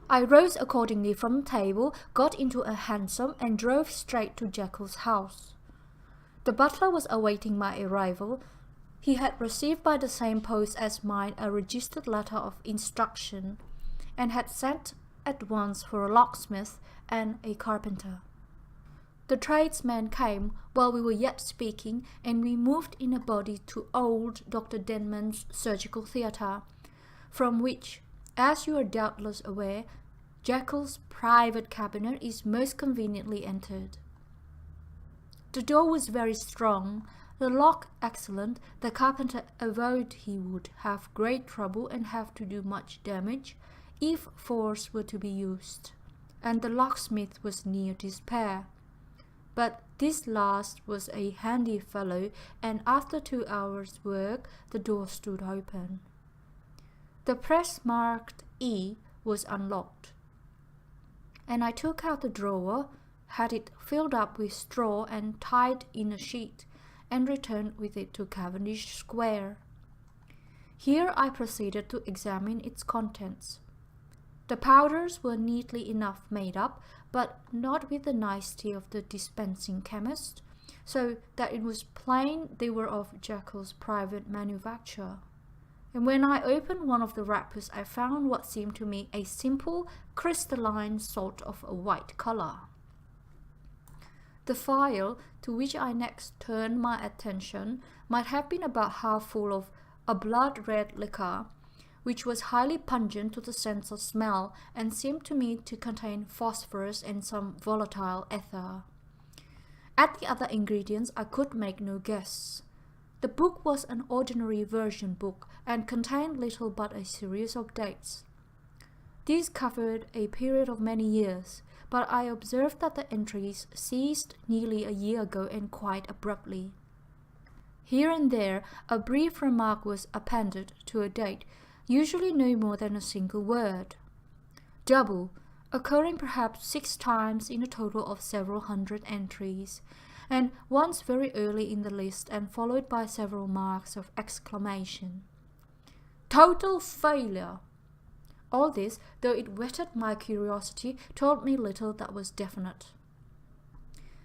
I rose accordingly from table, got into a hansom, and drove straight to Jekyll's house. The butler was awaiting my arrival. He had received by the same post as mine a registered letter of instruction, and had sent at once for a locksmith and a carpenter. The tradesmen came while we were yet speaking, and we moved in a body to old Dr. Denman's surgical theatre, from which, as you are doubtless aware, Jekyll's private cabinet is most conveniently entered. The door was very strong, the lock excellent. The carpenter avowed he would have great trouble and have to do much damage if force were to be used, and the locksmith was near despair. But this last was a handy fellow, and after 2 hours' work the door stood open. The press marked E was unlocked, and I took out the drawer, had it filled up with straw and tied in a sheet, and returned with it to Cavendish Square. Here I proceeded to examine its contents. The powders were neatly enough made up, but not with the nicety of the dispensing chemist, so that it was plain they were of Jekyll's private manufacture. And when I opened one of the wrappers, I found what seemed to me a simple, crystalline salt of a white colour. The phial, to which I next turned my attention, might have been about half full of a blood-red liquor, which was highly pungent to the sense of smell, and seemed to me to contain phosphorus and some volatile ether. At the other ingredients I could make no guess. The book was an ordinary version book, and contained little but a series of dates. These covered a period of many years, but I observed that the entries ceased nearly a year ago and quite abruptly. Here and there a brief remark was appended to a date, usually no more than a single word. Double, occurring perhaps 6 times in a total of several hundred entries, and once very early in the list and followed by several marks of exclamation. Total failure! All this, though it whetted my curiosity, told me little that was definite.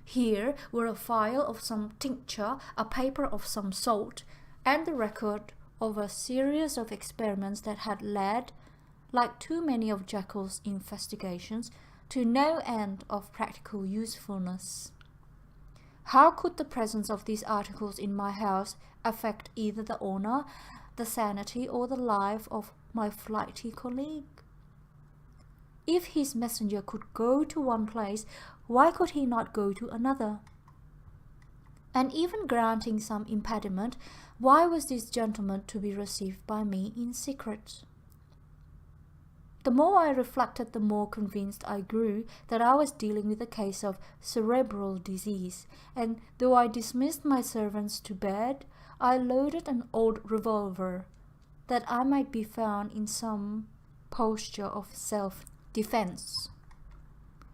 Here were a phial of some tincture, a paper of some sort, and the record of a series of experiments that had led, like too many of Jekyll's investigations, to no end of practical usefulness. How could the presence of these articles in my house affect either the honor, the sanity, or the life of my flighty colleague? If his messenger could go to one place, why could he not go to another? And even granting some impediment, why was this gentleman to be received by me in secret? The more I reflected, the more convinced I grew that I was dealing with a case of cerebral disease, and though I dismissed my servants to bed, I loaded an old revolver, that I might be found in some posture of self-defense.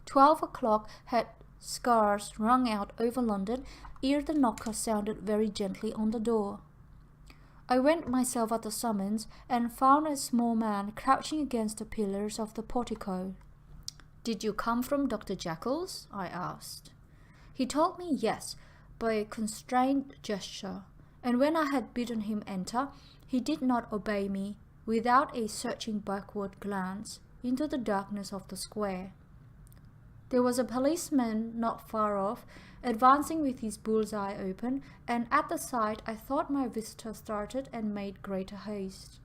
12 o'clock had scarce rung out over London ere the knocker sounded very gently on the door. I went myself at the summons, and found a small man crouching against the pillars of the portico. "Did you come from Dr. Jekyll's?" I asked. He told me yes, by a constrained gesture, and when I had bidden him enter, he did not obey me without a searching backward glance into the darkness of the square. There was a policeman not far off, advancing with his bull's-eye open, and at the sight I thought my visitor started and made greater haste.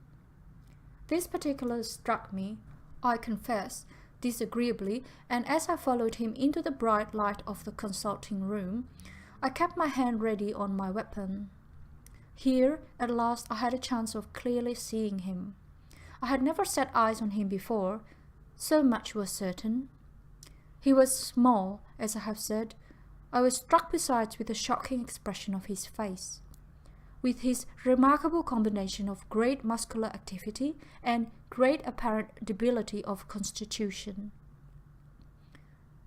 This particular struck me, I confess, disagreeably, and as I followed him into the bright light of the consulting room, I kept my hand ready on my weapon. Here, at last, I had a chance of clearly seeing him. I had never set eyes on him before, so much was certain. He was small, as I have said. I was struck besides with the shocking expression of his face, with his remarkable combination of great muscular activity and great apparent debility of constitution,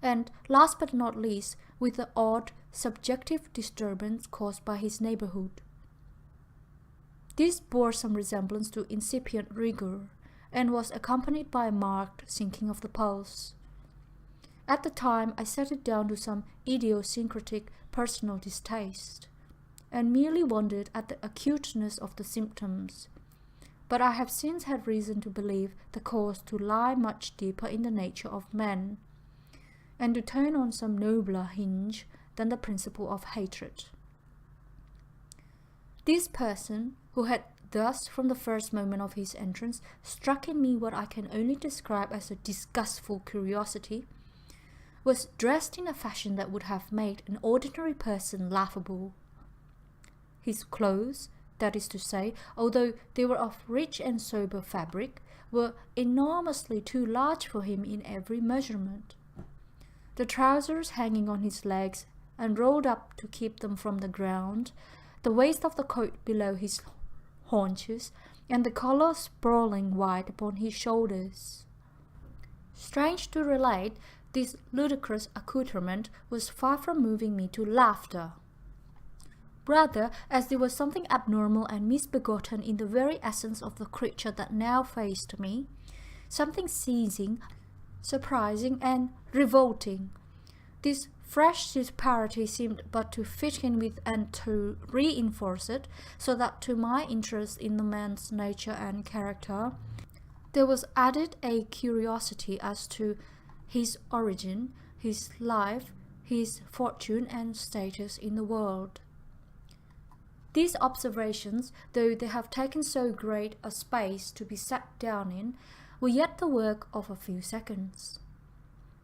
and last but not least, with the odd subjective disturbance caused by his neighborhood. This bore some resemblance to incipient rigor, and was accompanied by a marked sinking of the pulse. At the time I set it down to some idiosyncratic personal distaste, and merely wondered at the acuteness of the symptoms. But I have since had reason to believe the cause to lie much deeper in the nature of men, and to turn on some nobler hinge than the principle of hatred. This person, who had thus from the first moment of his entrance struck in me what I can only describe as a disgustful curiosity, was dressed in a fashion that would have made an ordinary person laughable. His clothes, that is to say, although they were of rich and sober fabric, were enormously too large for him in every measurement. The trousers hanging on his legs and rolled up to keep them from the ground, the waist of the coat below his haunches, and the collar sprawling wide upon his shoulders. Strange to relate, this ludicrous accoutrement was far from moving me to laughter. Rather, as there was something abnormal and misbegotten in the very essence of the creature that now faced me, something seizing, surprising, and revolting. This fresh disparity seemed but to fit in with and to reinforce it, so that to my interest in the man's nature and character, there was added a curiosity as to his origin, his life, his fortune and status in the world. These observations, though they have taken so great a space to be set down in, were yet the work of a few seconds.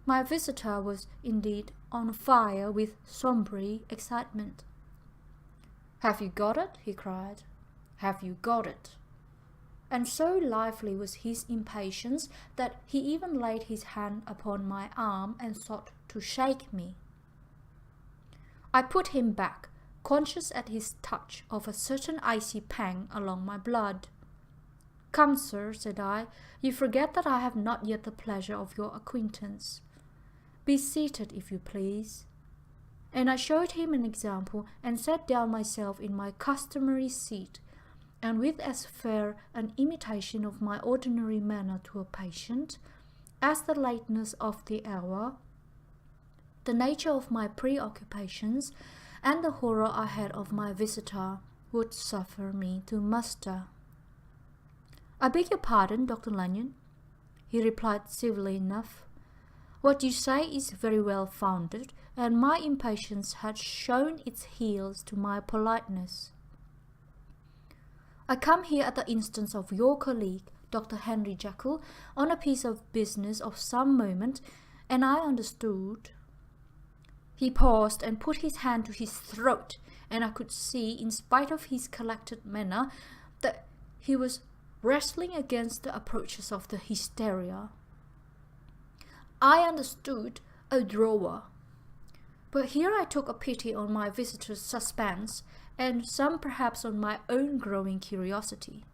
My visitor was indeed on fire with sombre excitement. "Have you got it?" he cried. "Have you got it?" And so lively was his impatience that he even laid his hand upon my arm and sought to shake me. I put him back, conscious at his touch of a certain icy pang along my blood. "Come, sir," said I, "you forget that I have not yet the pleasure of your acquaintance. Be seated, if you please." And I showed him an example, and sat down myself in my customary seat, and with as fair an imitation of my ordinary manner to a patient, as the lateness of the hour, the nature of my preoccupations, and the horror I had of my visitor would suffer me to muster. "I beg your pardon, Dr. Lanyon," he replied civilly enough. "What you say is very well founded, and my impatience had shown its heels to my politeness. I come here at the instance of your colleague, Dr. Henry Jekyll, on a piece of business of some moment, and I understood." He paused and put his hand to his throat, and I could see, in spite of his collected manner, that he was wrestling against the approaches of the hysteria. "I understood a drawer." But here I took a pity on my visitor's suspense, and some perhaps on my own growing curiosity.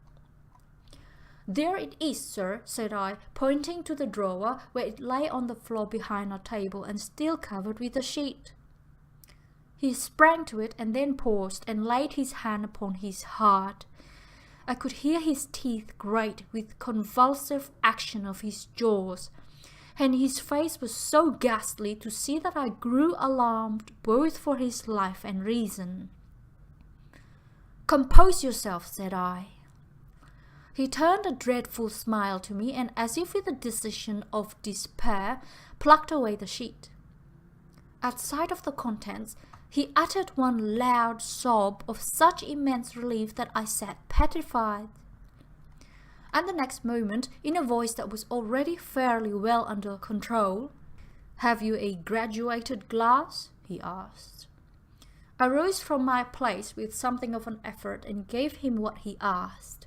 "There it is, sir," said I, pointing to the drawer, where it lay on the floor behind a table and still covered with a sheet. He sprang to it and then paused and laid his hand upon his heart. I could hear his teeth grate with convulsive action of his jaws, and his face was so ghastly to see that I grew alarmed both for his life and reason. "Compose yourself," said I. He turned a dreadful smile to me, and as if with a decision of despair, plucked away the sheet. At sight of the contents, he uttered one loud sob of such immense relief that I sat petrified. And the next moment, in a voice that was already fairly well under control, "Have you a graduated glass?" he asked. I rose from my place with something of an effort and gave him what he asked.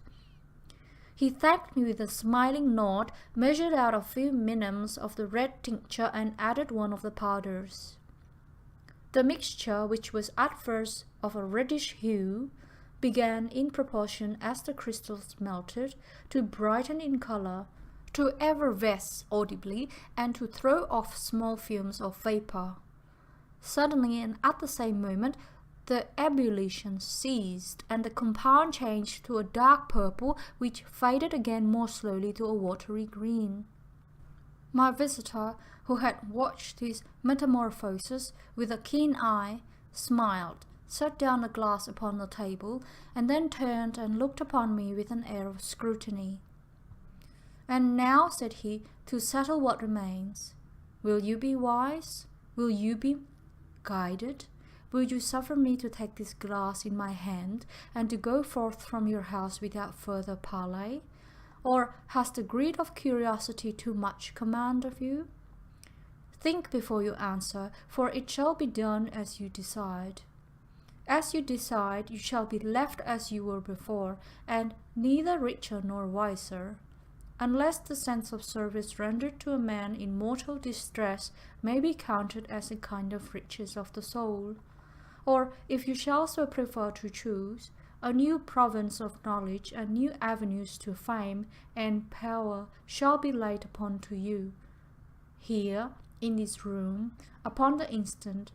He thanked me with a smiling nod, measured out a few minims of the red tincture, and added one of the powders. The mixture, which was at first of a reddish hue, began, in proportion as the crystals melted, to brighten in colour, to effervesce audibly, and to throw off small fumes of vapour. Suddenly, and at the same moment, the ebullition ceased, and the compound changed to a dark purple, which faded again more slowly to a watery green. My visitor, who had watched this metamorphosis with a keen eye, smiled, set down the glass upon the table, and then turned and looked upon me with an air of scrutiny. "And now," said he, "to settle what remains. Will you be wise? Will you be guided? Will you suffer me to take this glass in my hand, and to go forth from your house without further parley? Or has the greed of curiosity too much command of you? Think before you answer, for it shall be done as you decide. As you decide, you shall be left as you were before, and neither richer nor wiser, unless the sense of service rendered to a man in mortal distress may be counted as a kind of riches of the soul. Or, if you shall so prefer to choose, a new province of knowledge and new avenues to fame and power shall be laid upon to you, here, in this room, upon the instant,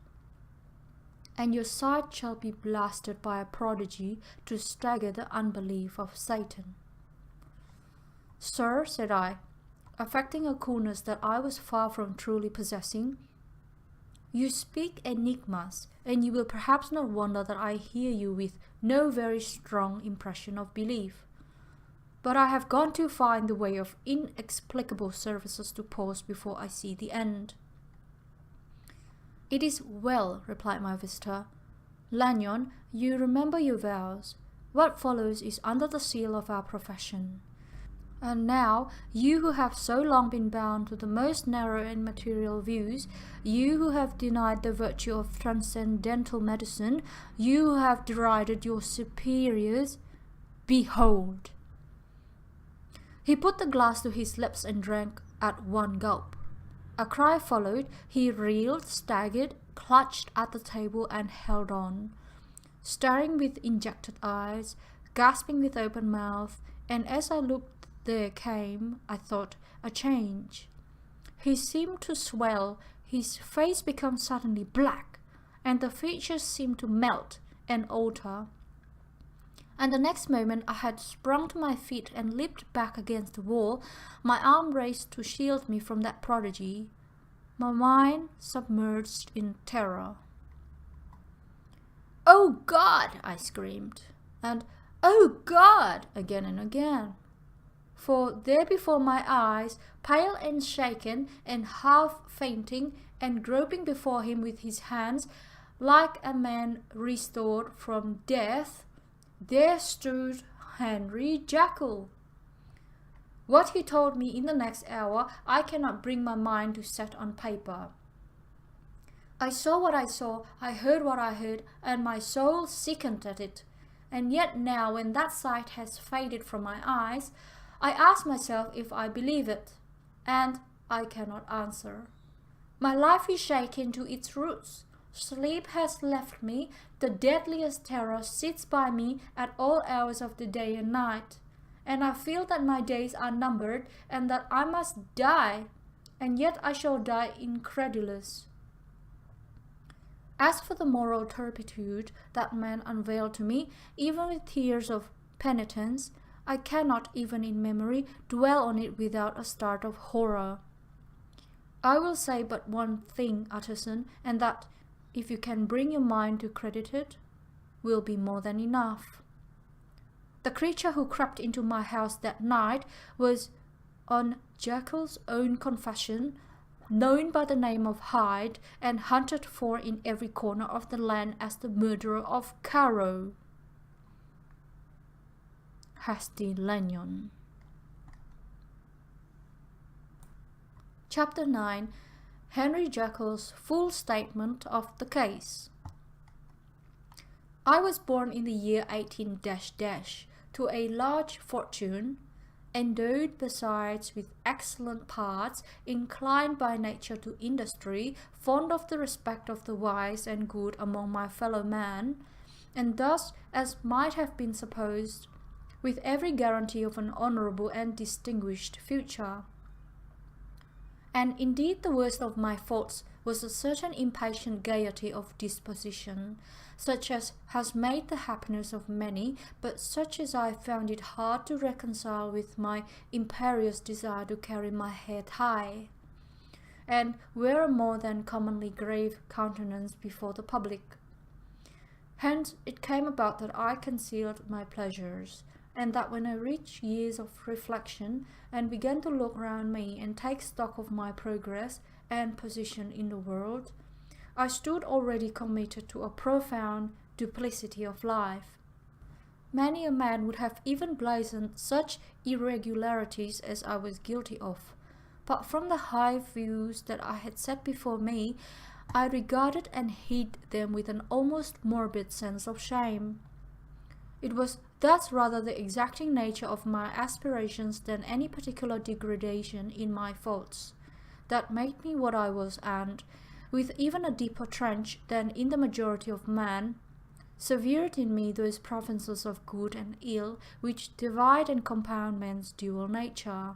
and your sight shall be blasted by a prodigy to stagger the unbelief of Satan." "Sir," said I, affecting a coolness that I was far from truly possessing, "you speak enigmas, and you will perhaps not wonder that I hear you with no very strong impression of belief. But I have gone too far in the way of inexplicable services to pause before I see the end." "It is well," replied my visitor. "Lanyon, you remember your vows. What follows is under the seal of our profession. And now, you who have so long been bound to the most narrow and material views, you who have denied the virtue of transcendental medicine, you who have derided your superiors, behold!" He put the glass to his lips and drank at one gulp. A cry followed. He reeled, staggered, clutched at the table, and held on, staring with injected eyes, gasping with open mouth, and as I looked, there came, I thought, a change. He seemed to swell, his face became suddenly black, and the features seemed to melt and alter. And the next moment I had sprung to my feet and leaped back against the wall, my arm raised to shield me from that prodigy. my mind submerged in terror. "Oh God!" I screamed, and "Oh God!" again and again. For there before my eyes, pale and shaken and half fainting and groping before him with his hands, like a man restored from death, there stood Henry Jekyll. What he told me in the next hour I cannot bring my mind to set on paper. I saw what I saw, I heard what I heard, and my soul sickened at it. And yet now, when that sight has faded from my eyes, I ask myself if I believe it, and I cannot answer. My life is shaken to its roots. Sleep has left me, the deadliest terror sits by me at all hours of the day and night, and I feel that my days are numbered and that I must die, and yet I shall die incredulous. As for the moral turpitude that man unveiled to me, even with tears of penitence, I cannot, even in memory, dwell on it without a start of horror. I will say but one thing, Utterson, and that, if you can bring your mind to credit it, will be more than enough. The creature who crept into my house that night was, on Jekyll's own confession, known by the name of Hyde, and hunted for in every corner of the land as the murderer of Caro. Hasty Lanyon. Chapter 9. Henry Jekyll's full statement of the case. I was born in the year 18 to a large fortune, endowed besides with excellent parts, inclined by nature to industry, fond of the respect of the wise and good among my fellow men, and thus, as might have been supposed, with every guarantee of an honourable and distinguished future. And indeed the worst of my faults was a certain impatient gaiety of disposition, such as has made the happiness of many, but such as I found it hard to reconcile with my imperious desire to carry my head high, and wear a more than commonly grave countenance before the public. Hence it came about that I concealed my pleasures, and that when I reached years of reflection and began to look round me and take stock of my progress and position in the world, I stood already committed to a profound duplicity of life. Many a man would have even blazoned such irregularities as I was guilty of, but from the high views that I had set before me, I regarded and hid them with an almost morbid sense of shame. It was thus rather the exacting nature of my aspirations than any particular degradation in my faults that made me what I was, and, with even a deeper trench than in the majority of men, severed in me those provinces of good and ill which divide and compound man's dual nature.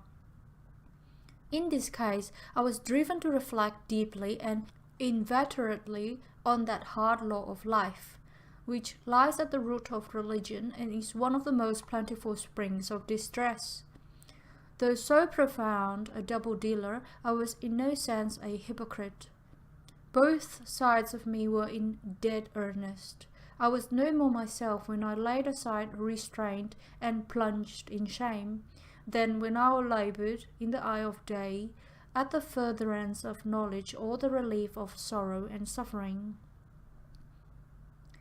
In this case, I was driven to reflect deeply and inveterately on that hard law of life, which lies at the root of religion and is one of the most plentiful springs of distress. Though so profound a double-dealer, I was in no sense a hypocrite. Both sides of me were in dead earnest. I was no more myself when I laid aside restraint and plunged in shame, than when I laboured, in the eye of day, at the furtherance of knowledge or the relief of sorrow and suffering.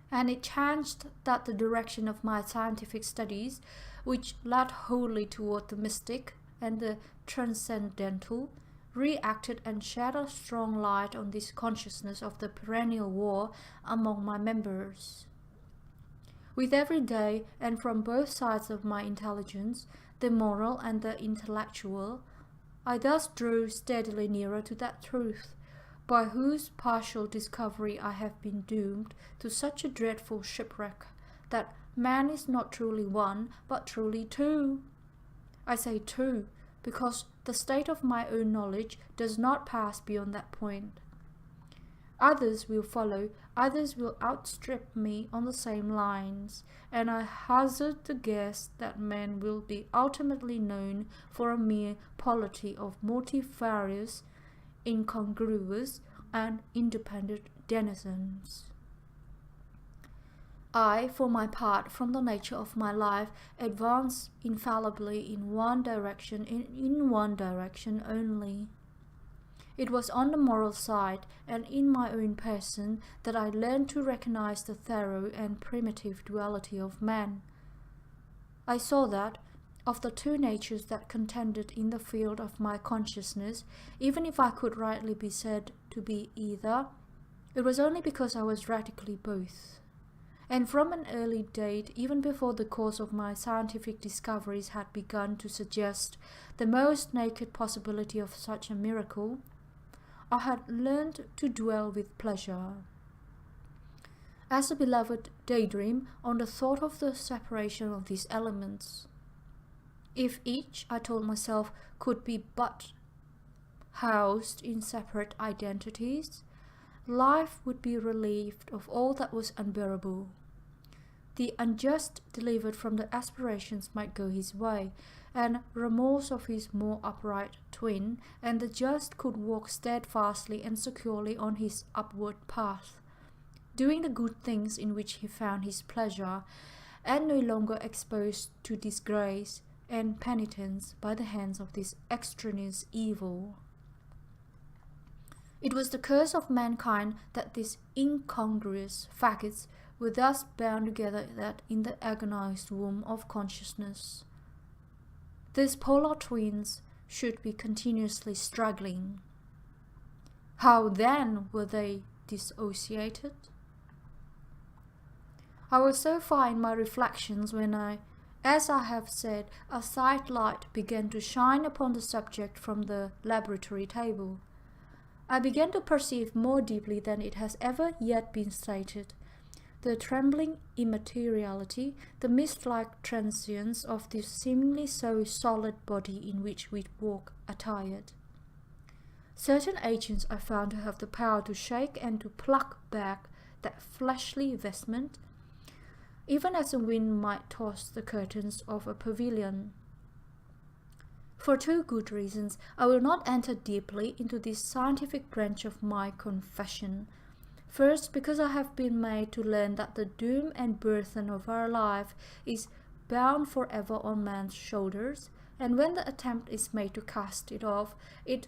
And it chanced that the direction of my scientific studies, which led wholly toward the mystic and the transcendental, reacted and shed a strong light on this consciousness of the perennial war among my members. With every day, and from both sides of my intelligence, the moral and the intellectual, I thus drew steadily nearer to that truth, by whose partial discovery I have been doomed to such a dreadful shipwreck, that man is not truly one, but truly two. I say two, because the state of my own knowledge does not pass beyond that point. Others will follow, others will outstrip me on the same lines, and I hazard the guess that man will be ultimately known for a mere polity of multifarious, incongruous, and independent denizens. I, for my part, from the nature of my life, advance infallibly in one direction, in one direction only. It was on the moral side, and in my own person, that I learned to recognize the thorough and primitive duality of man. I saw that, of the two natures that contended in the field of my consciousness, even if I could rightly be said to be either, it was only because I was radically both. And from an early date, even before the course of my scientific discoveries had begun to suggest the most naked possibility of such a miracle, I had learned to dwell with pleasure, as a beloved daydream, on the thought of the separation of these elements. If each, I told myself, could be but housed in separate identities, life would be relieved of all that was unbearable. The unjust delivered from the aspirations might go his way, and remorse of his more upright twin, and the just could walk steadfastly and securely on his upward path, doing the good things in which he found his pleasure, and no longer exposed to disgrace and penitence by the hands of this extraneous evil. It was the curse of mankind that these incongruous faggots were thus bound together that in the agonized womb of consciousness, these polar twins should be continuously struggling. How then were they dissociated? I was so far in my reflections when as I have said, a side light began to shine upon the subject from the laboratory table. I began to perceive more deeply than it has ever yet been stated the trembling immateriality, the mist-like transience of this seemingly so solid body in which we walk attired. Certain agents are found to have the power to shake and to pluck back that fleshly vestment, even as a wind might toss the curtains of a pavilion. For two good reasons, I will not enter deeply into this scientific branch of my confession. First, because I have been made to learn that the doom and burthen of our life is bound forever on man's shoulders, and when the attempt is made to cast it off, it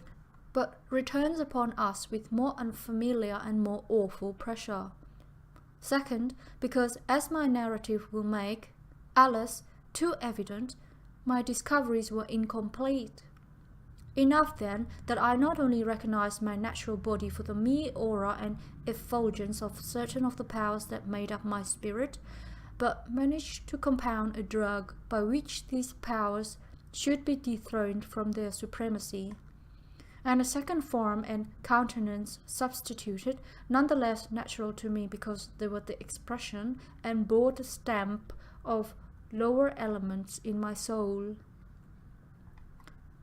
but returns upon us with more unfamiliar and more awful pressure. Second, because, as my narrative will make, alas, too evident, my discoveries were incomplete. Enough, then, that I not only recognized my natural body for the mere aura and effulgence of certain of the powers that made up my spirit, but managed to compound a drug by which these powers should be dethroned from their supremacy, and a second form and countenance substituted, none the less natural to me because they were the expression and bore the stamp of lower elements in my soul.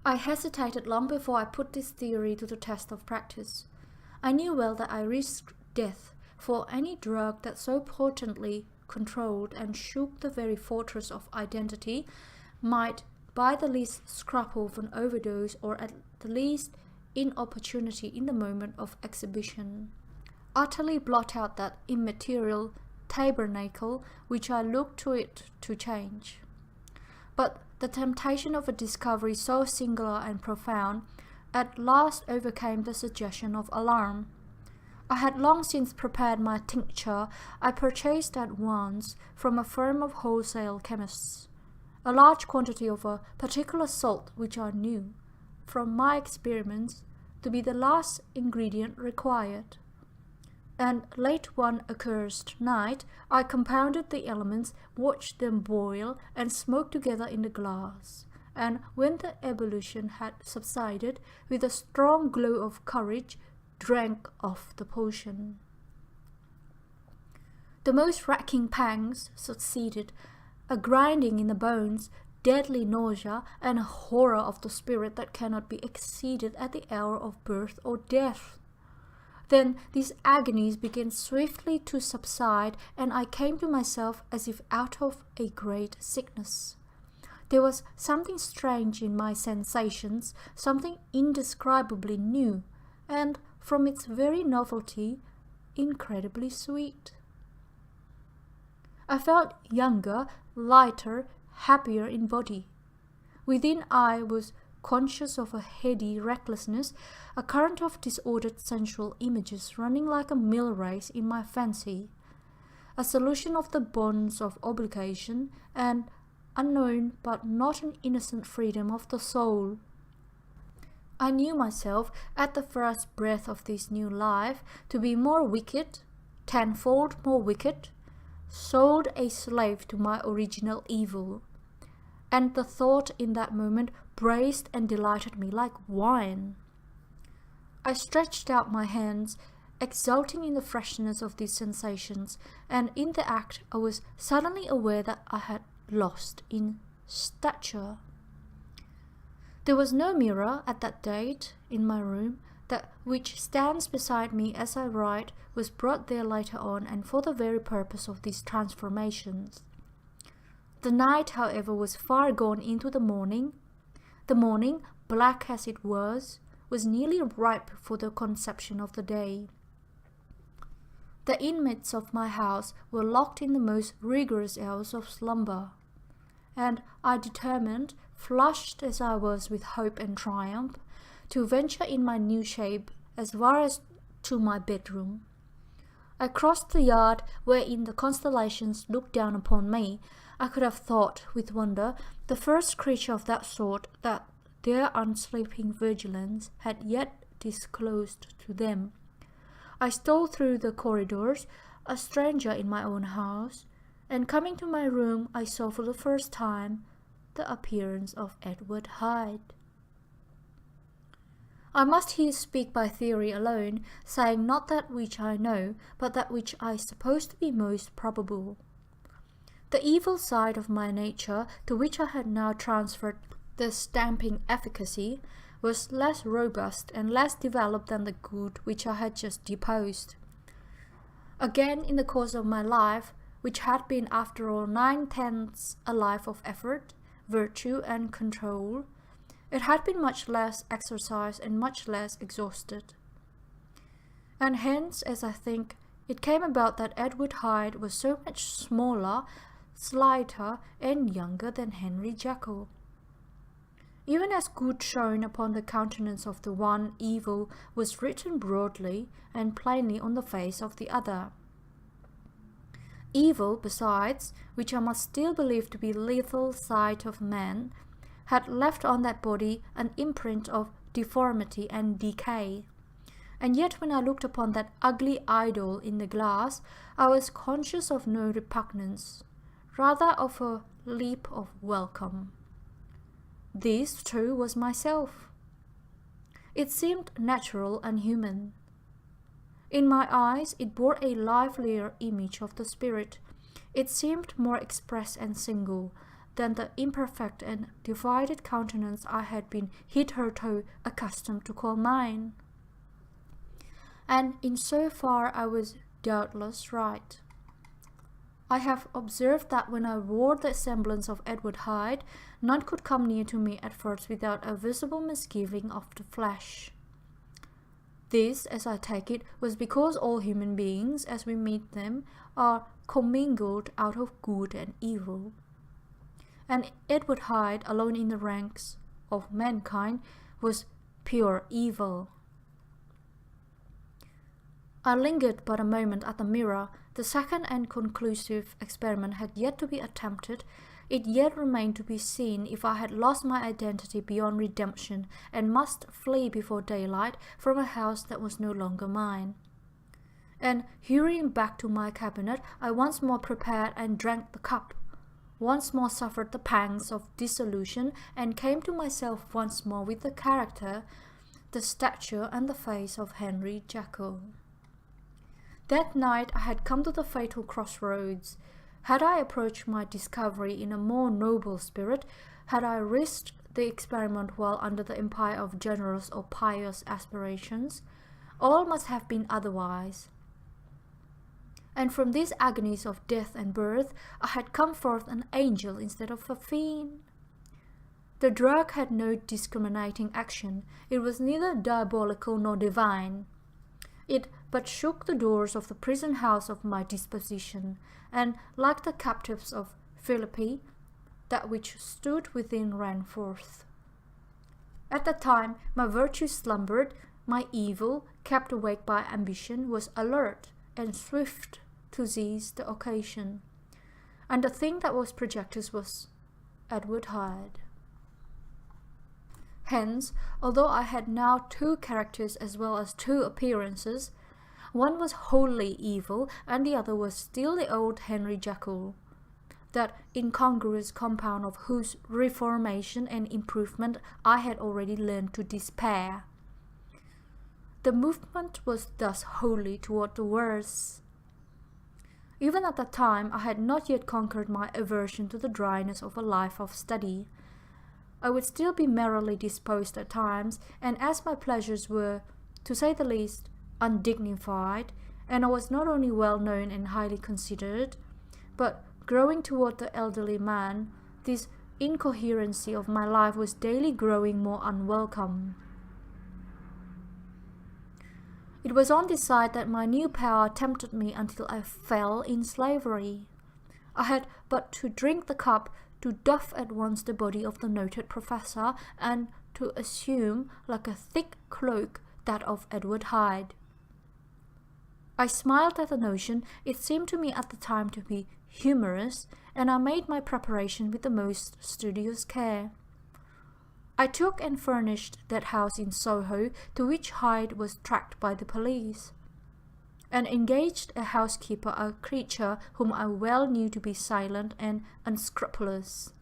I hesitated long before I put this theory to the test of practice. I knew well that I risked death for any drug that so potently controlled and shook the very fortress of identity might, by the least scruple of an overdose or at the least inopportunity in the moment of exhibition, utterly blot out that immaterial tabernacle which I looked to it to change. But the temptation of a discovery so singular and profound at last overcame the suggestion of alarm. I had long since prepared my tincture. I purchased at once from a firm of wholesale chemists a large quantity of a particular salt which I knew, from my experiments, to be the last ingredient required. And late one accursed night, I compounded the elements, watched them boil and smoke together in the glass, and when the ebullition had subsided, with a strong glow of courage, drank off the potion. The most racking pangs succeeded, a grinding in the bones, deadly nausea, and a horror of the spirit that cannot be exceeded at the hour of birth or death. Then these agonies began swiftly to subside, and I came to myself as if out of a great sickness. There was something strange in my sensations, something indescribably new, and from its very novelty, incredibly sweet. I felt younger, lighter, happier in body. Within I was conscious of a heady recklessness, a current of disordered sensual images running like a mill race in my fancy, a solution of the bonds of obligation, and unknown but not an innocent freedom of the soul. I knew myself, at the first breath of this new life, to be more wicked, tenfold more wicked, sold a slave to my original evil. And the thought in that moment braced and delighted me like wine. I stretched out my hands, exulting in the freshness of these sensations, and in the act I was suddenly aware that I had lost in stature. There was no mirror at that date in my room. That which stands beside me as I write was brought there later on, and for the very purpose of these transformations. The night, however, was far gone into the morning. The morning, black as it was nearly ripe for the conception of the day. The inmates of my house were locked in the most rigorous hours of slumber, and I determined, flushed as I was with hope and triumph, to venture in my new shape as far as to my bedroom. I crossed the yard wherein the constellations looked down upon me. I could have thought, with wonder, the first creature of that sort that their unsleeping vigilance had yet disclosed to them. I stole through the corridors, a stranger in my own house, and coming to my room I saw for the first time the appearance of Edward Hyde. I must here speak by theory alone, saying not that which I know, but that which I suppose to be most probable. The evil side of my nature, to which I had now transferred the stamping efficacy, was less robust and less developed than the good which I had just deposed. Again, in the course of my life, which had been after all 9/10 a life of effort, virtue, and control, it had been much less exercised and much less exhausted. And hence, as I think, it came about that Edward Hyde was so much smaller, slighter, and younger than Henry Jekyll. Even as good shone upon the countenance of the one, evil was written broadly and plainly on the face of the other. Evil, besides, which I must still believe to be lethal sight of man, had left on that body an imprint of deformity and decay. And yet when I looked upon that ugly idol in the glass, I was conscious of no repugnance, rather of a leap of welcome. This, too, was myself. It seemed natural and human. In my eyes it bore a livelier image of the spirit. It seemed more express and single than the imperfect and divided countenance I had been hitherto accustomed to call mine. And in so far I was doubtless right. I have observed that when I wore the semblance of Edward Hyde, none could come near to me at first without a visible misgiving of the flesh. This, as I take it, was because all human beings, as we meet them, are commingled out of good and evil. And Edward Hyde, alone in the ranks of mankind, was pure evil. I lingered but a moment at the mirror. The second and conclusive experiment had yet to be attempted. It yet remained to be seen if I had lost my identity beyond redemption and must flee before daylight from a house that was no longer mine. And hurrying back to my cabinet, I once more prepared and drank the cup, once more suffered the pangs of dissolution, and came to myself once more with the character, the stature, and the face of Henry Jekyll. That night I had come to the fatal crossroads. Had I approached my discovery in a more noble spirit, had I risked the experiment while under the empire of generous or pious aspirations, all must have been otherwise. And from these agonies of death and birth, I had come forth an angel instead of a fiend. The drug had no discriminating action. It was neither diabolical nor divine. It but shook the doors of the prison house of my disposition, and, like the captives of Philippi, that which stood within ran forth. At the time my virtue slumbered, my evil, kept awake by ambition, was alert and swift to seize the occasion. And the thing that was projected was Edward Hyde. Hence, although I had now two characters as well as two appearances, one was wholly evil and the other was still the old Henry Jekyll, that incongruous compound of whose reformation and improvement I had already learned to despair. The movement was thus wholly toward the worse. Even at that time I had not yet conquered my aversion to the dryness of a life of study. I would still be merrily disposed at times, and as my pleasures were, to say the least, undignified, and I was not only well known and highly considered, but growing toward the elderly man, this incoherency of my life was daily growing more unwelcome. It was on this side that my new power tempted me until I fell in slavery. I had but to drink the cup, to doff at once the body of the noted professor, and to assume, like a thick cloak, that of Edward Hyde. I smiled at the notion. It seemed to me at the time to be humorous, and I made my preparation with the most studious care. I took and furnished that house in Soho to which Hyde was tracked by the police, and engaged a housekeeper, a creature whom I well knew to be silent and unscrupulous.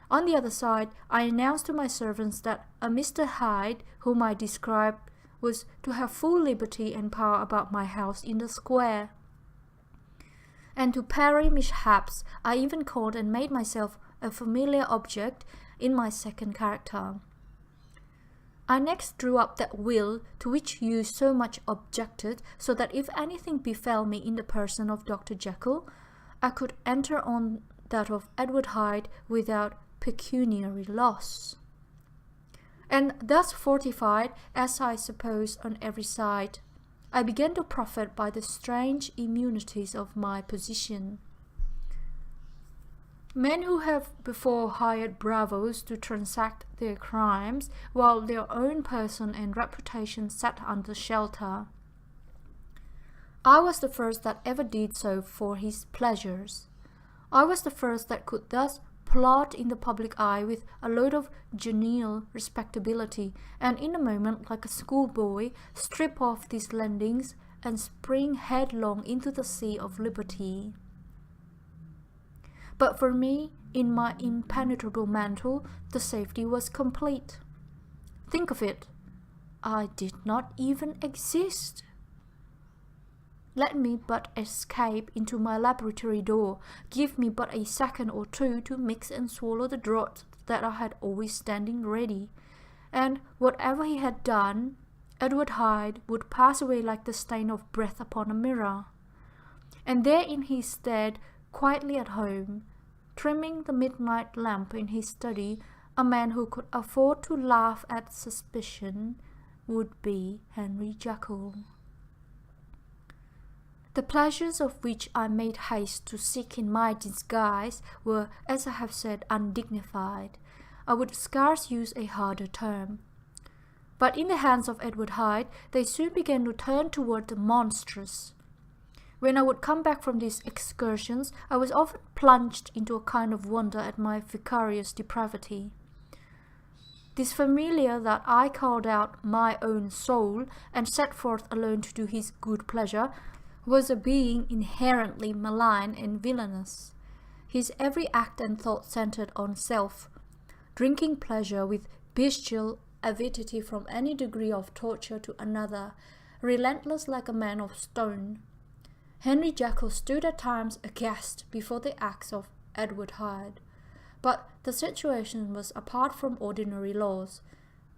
On the other side, I announced to my servants that a Mr. Hyde, whom I described, was to have full liberty and power about my house in the square. And to parry mishaps, I even called and made myself a familiar object in my second character. I next drew up that will to which you so much objected, so that if anything befell me in the person of Dr. Jekyll, I could enter on that of Edward Hyde without pecuniary loss. And thus fortified, as I suppose on every side, I began to profit by the strange immunities of my position. Men who have before hired bravos to transact their crimes, while their own person and reputation sat under shelter. I was the first that ever did so for his pleasures. I was the first that could thus plod in the public eye with a load of genial respectability, and in a moment, like a schoolboy, strip off these lendings and spring headlong into the sea of liberty. But for me, in my impenetrable mantle, the safety was complete. Think of it, I did not even exist. Let me but escape into my laboratory door, give me but a second or two to mix and swallow the draught that I had always standing ready, and whatever he had done, Edward Hyde would pass away like the stain of breath upon a mirror. And there in his stead, quietly at home, trimming the midnight lamp in his study, a man who could afford to laugh at suspicion would be Henry Jekyll. The pleasures of which I made haste to seek in my disguise were, as I have said, undignified. I would scarce use a harder term. But in the hands of Edward Hyde, they soon began to turn toward the monstrous. When I would come back from these excursions, I was often plunged into a kind of wonder at my vicarious depravity. This familiar that I called out my own soul, and set forth alone to do his good pleasure, was a being inherently malign and villainous. His every act and thought centered on self, drinking pleasure with bestial avidity from any degree of torture to another, relentless like a man of stone. Henry Jekyll stood at times aghast before the acts of Edward Hyde, but the situation was apart from ordinary laws,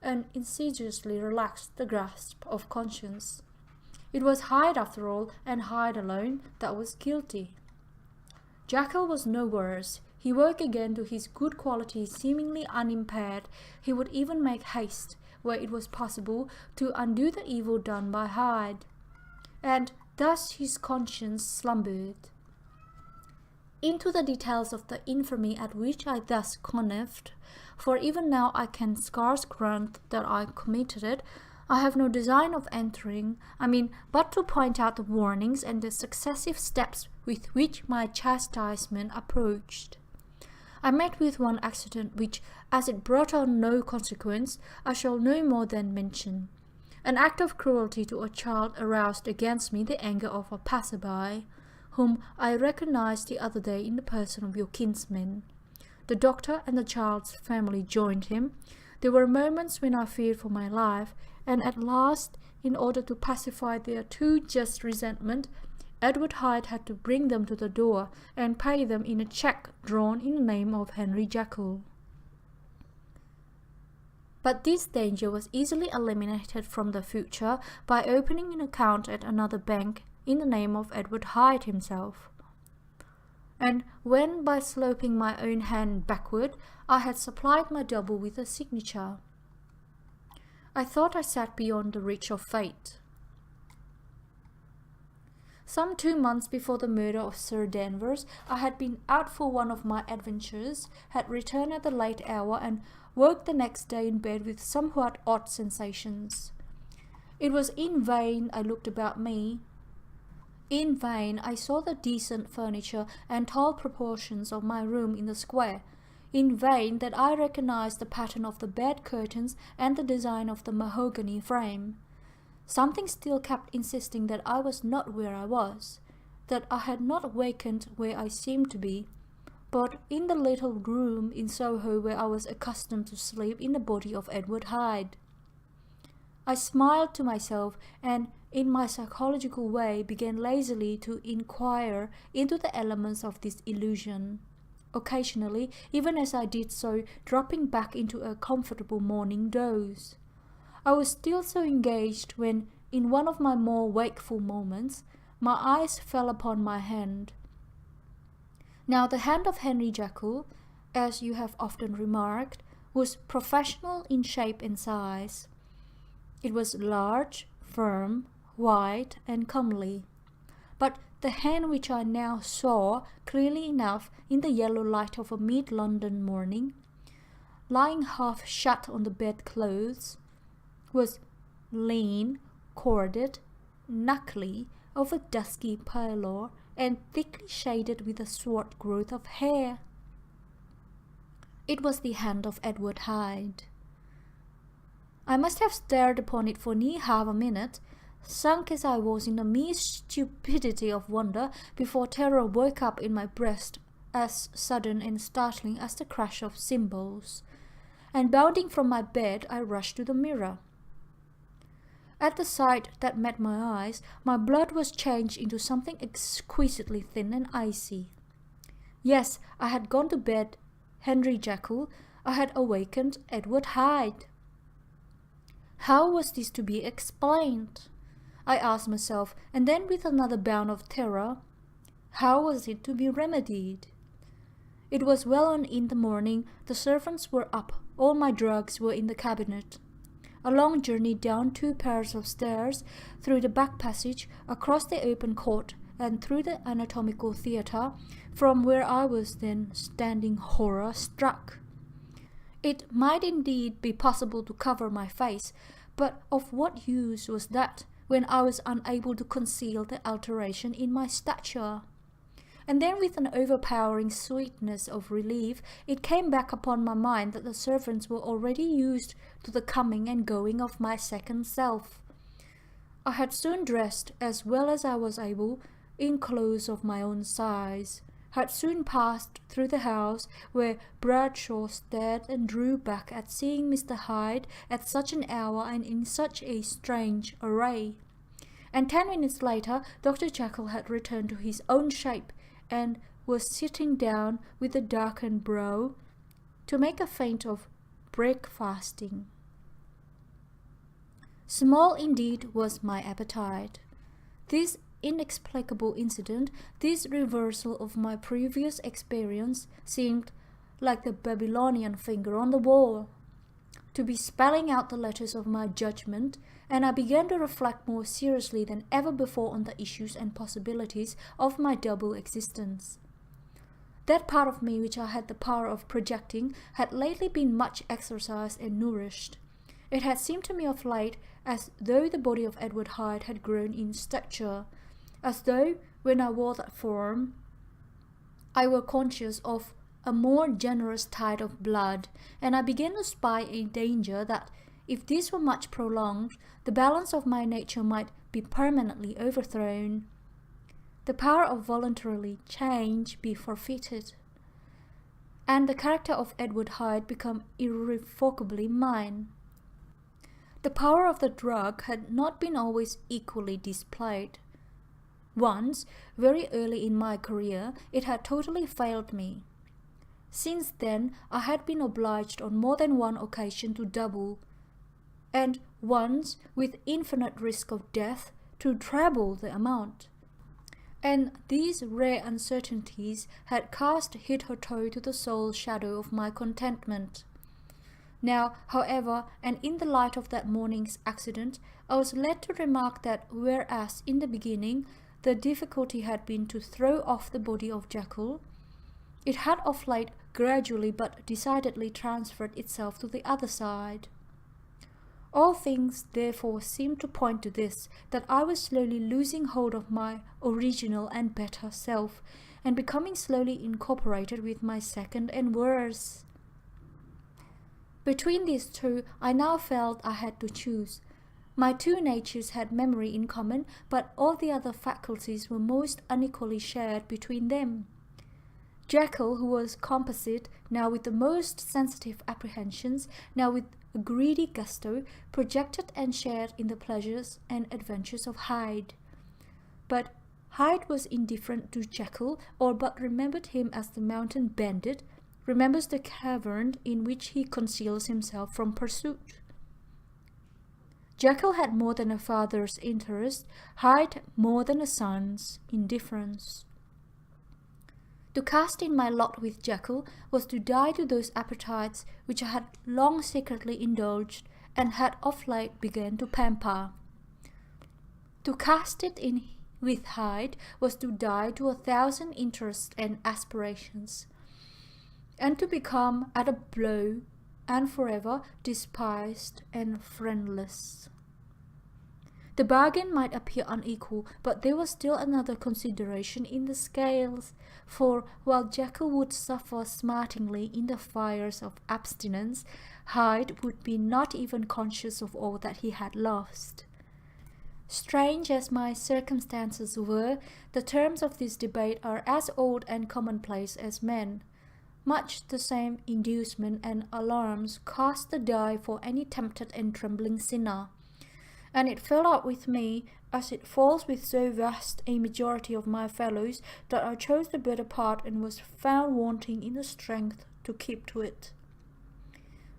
and insidiously relaxed the grasp of conscience. It was Hyde, after all, and Hyde alone, that was guilty. Jekyll was no worse. he woke again to his good qualities seemingly unimpaired. He would even make haste, where it was possible, to undo the evil done by Hyde. And thus his conscience slumbered. Into the details of the infamy at which I thus connived, for even now I can scarce grant that I committed it, I have no design of entering, but to point out the warnings and the successive steps with which my chastisement approached. I met with one accident which, as it brought on no consequence, I shall no more than mention. An act of cruelty to a child aroused against me the anger of a passer-by, whom I recognized the other day in the person of your kinsman. The doctor and the child's family joined him. There were moments when I feared for my life, and at last, in order to pacify their too just resentment, Edward Hyde had to bring them to the door and pay them in a cheque drawn in the name of Henry Jekyll. But this danger was easily eliminated from the future by opening an account at another bank in the name of Edward Hyde himself. And when, by sloping my own hand backward, I had supplied my double with a signature, I thought I sat beyond the reach of fate. Some 2 months before the murder of Sir Danvers, I had been out for one of my adventures, had returned at a late hour, and woke the next day in bed with somewhat odd sensations. It was in vain I looked about me. In vain I saw the decent furniture and tall proportions of my room in the square. In vain that I recognized the pattern of the bed curtains and the design of the mahogany frame. Something still kept insisting that I was not where I was, that I had not wakened where I seemed to be, but in the little room in Soho where I was accustomed to sleep in the body of Edward Hyde. I smiled to myself and, in my psychological way, began lazily to inquire into the elements of this illusion, occasionally, even as I did so, dropping back into a comfortable morning doze. I was still so engaged when, in one of my more wakeful moments, my eyes fell upon my hand. Now the hand of Henry Jekyll, as you have often remarked, was professional in shape and size. It was large, firm, white, and comely. But the hand which I now saw clearly enough in the yellow light of a mid-London morning, lying half shut on the bedclothes, was lean, corded, knuckly, of a dusky pallor, and thickly shaded with a swart growth of hair. It was the hand of Edward Hyde. I must have stared upon it for near half a minute, sunk as I was in the mere stupidity of wonder, before terror woke up in my breast, as sudden and startling as the crash of cymbals, and bounding from my bed, I rushed to the mirror. At the sight that met my eyes, my blood was changed into something exquisitely thin and icy. Yes, I had gone to bed Henry Jekyll, I had awakened Edward Hyde. How was this to be explained? I asked myself, and then with another bound of terror, how was it to be remedied? It was well on in the morning, the servants were up, all my drugs were in the cabinet. A long journey down 2 pairs of stairs, through the back passage, across the open court, and through the anatomical theatre, from where I was then standing horror-struck. It might indeed be possible to cover my face, but of what use was that when I was unable to conceal the alteration in my stature? And then with an overpowering sweetness of relief, it came back upon my mind that the servants were already used to the coming and going of my second self. I had soon dressed, as well as I was able, in clothes of my own size, had soon passed through the house, where Bradshaw stared and drew back at seeing Mr. Hyde at such an hour and in such a strange array. And 10 minutes later, Dr. Jekyll had returned to his own shape, and was sitting down with a darkened brow to make a feint of breakfasting. Small indeed was my appetite. This inexplicable incident, this reversal of my previous experience seemed like the Babylonian finger on the wall, to be spelling out the letters of my judgment, and I began to reflect more seriously than ever before on the issues and possibilities of my double existence. That part of me which I had the power of projecting had lately been much exercised and nourished. It had seemed to me of late as though the body of Edward Hyde had grown in stature, as though, when I wore that form, I were conscious of a more generous tide of blood, and I began to spy a danger that, if this were much prolonged, the balance of my nature might be permanently overthrown, the power of voluntarily change be forfeited, and the character of Edward Hyde become irrevocably mine. The power of the drug had not been always equally displayed. Once, very early in my career, it had totally failed me. Since then, I had been obliged on more than one occasion to double, and once, with infinite risk of death, to treble the amount. And these rare uncertainties had cast hitherto to the sole shadow of my contentment. Now, however, and in the light of that morning's accident, I was led to remark that whereas in the beginning the difficulty had been to throw off the body of Jekyll, it had of late gradually but decidedly transferred itself to the other side. All things therefore seemed to point to this, that I was slowly losing hold of my original and better self, and becoming slowly incorporated with my second and worse. Between these two, I now felt I had to choose. My two natures had memory in common, but all the other faculties were most unequally shared between them. Jekyll, who was composite, now with the most sensitive apprehensions, now with a greedy gusto, projected and shared in the pleasures and adventures of Hyde. But Hyde was indifferent to Jekyll, or but remembered him as the mountain bandit remembers the cavern in which he conceals himself from pursuit. Jekyll had more than a father's interest, Hyde more than a son's indifference. To cast in my lot with Jekyll was to die to those appetites which I had long secretly indulged and had of late begun to pamper. To cast it in with Hyde was to die to 1,000 interests and aspirations, and to become at a blow and forever despised and friendless. The bargain might appear unequal, but there was still another consideration in the scales, for while Jekyll would suffer smartingly in the fires of abstinence, Hyde would be not even conscious of all that he had lost. Strange as my circumstances were, the terms of this debate are as old and commonplace as men. Much the same inducement and alarms cast the die for any tempted and trembling sinner. And it fell out with me, as it falls with so vast a majority of my fellows, that I chose the better part and was found wanting in the strength to keep to it.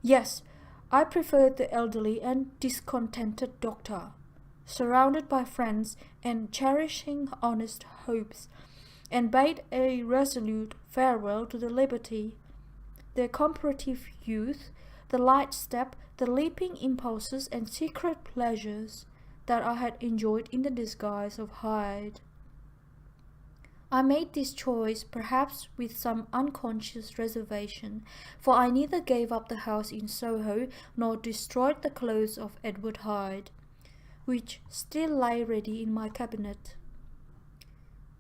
Yes, I preferred the elderly and discontented doctor, surrounded by friends and cherishing honest hopes, and bade a resolute farewell to the liberty, the comparative youth, the light step, the leaping impulses and secret pleasures that I had enjoyed in the disguise of Hyde. I made this choice perhaps with some unconscious reservation, for I neither gave up the house in Soho nor destroyed the clothes of Edward Hyde, which still lay ready in my cabinet.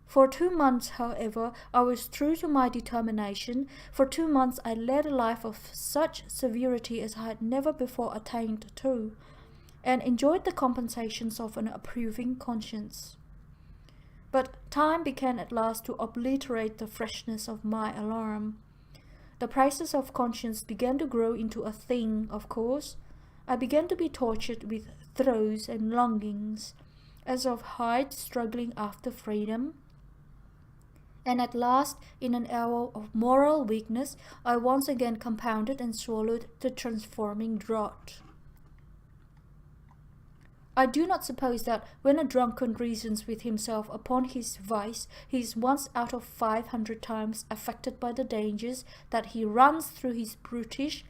For 2 months, however, I was true to my determination. For 2 months I led a life of such severity as I had never before attained to, and enjoyed the compensations of an approving conscience. But time began at last to obliterate the freshness of my alarm. The praises of conscience began to grow into a thing, of course. I began to be tortured with throes and longings, as of Hyde struggling after freedom. And at last, in an hour of moral weakness, I once again compounded and swallowed the transforming draught. I do not suppose that when a drunkard reasons with himself upon his vice, he is once out of 500 times affected by the dangers that he runs through his brutish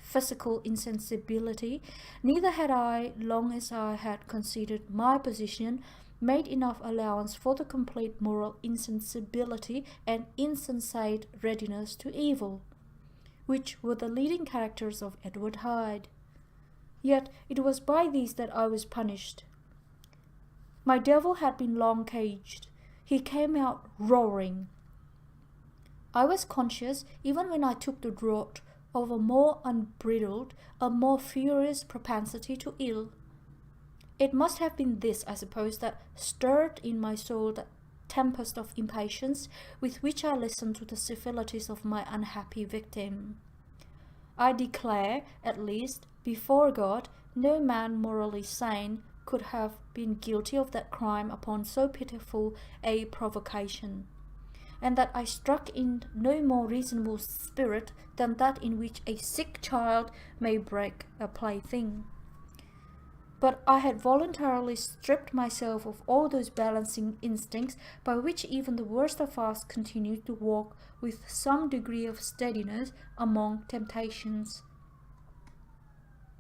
physical insensibility. Neither had I, long as I had considered my position, made enough allowance for the complete moral insensibility and insensate readiness to evil, which were the leading characters of Edward Hyde. Yet it was by these that I was punished. My devil had been long caged. He came out roaring. I was conscious, even when I took the draught, of a more unbridled, a more furious propensity to ill. It must have been this, I suppose, that stirred in my soul that tempest of impatience with which I listened to the civilities of my unhappy victim. I declare, at least, before God, no man morally sane could have been guilty of that crime upon so pitiful a provocation, and that I struck in no more reasonable spirit than that in which a sick child may break a plaything. But I had voluntarily stripped myself of all those balancing instincts by which even the worst of us continued to walk with some degree of steadiness among temptations.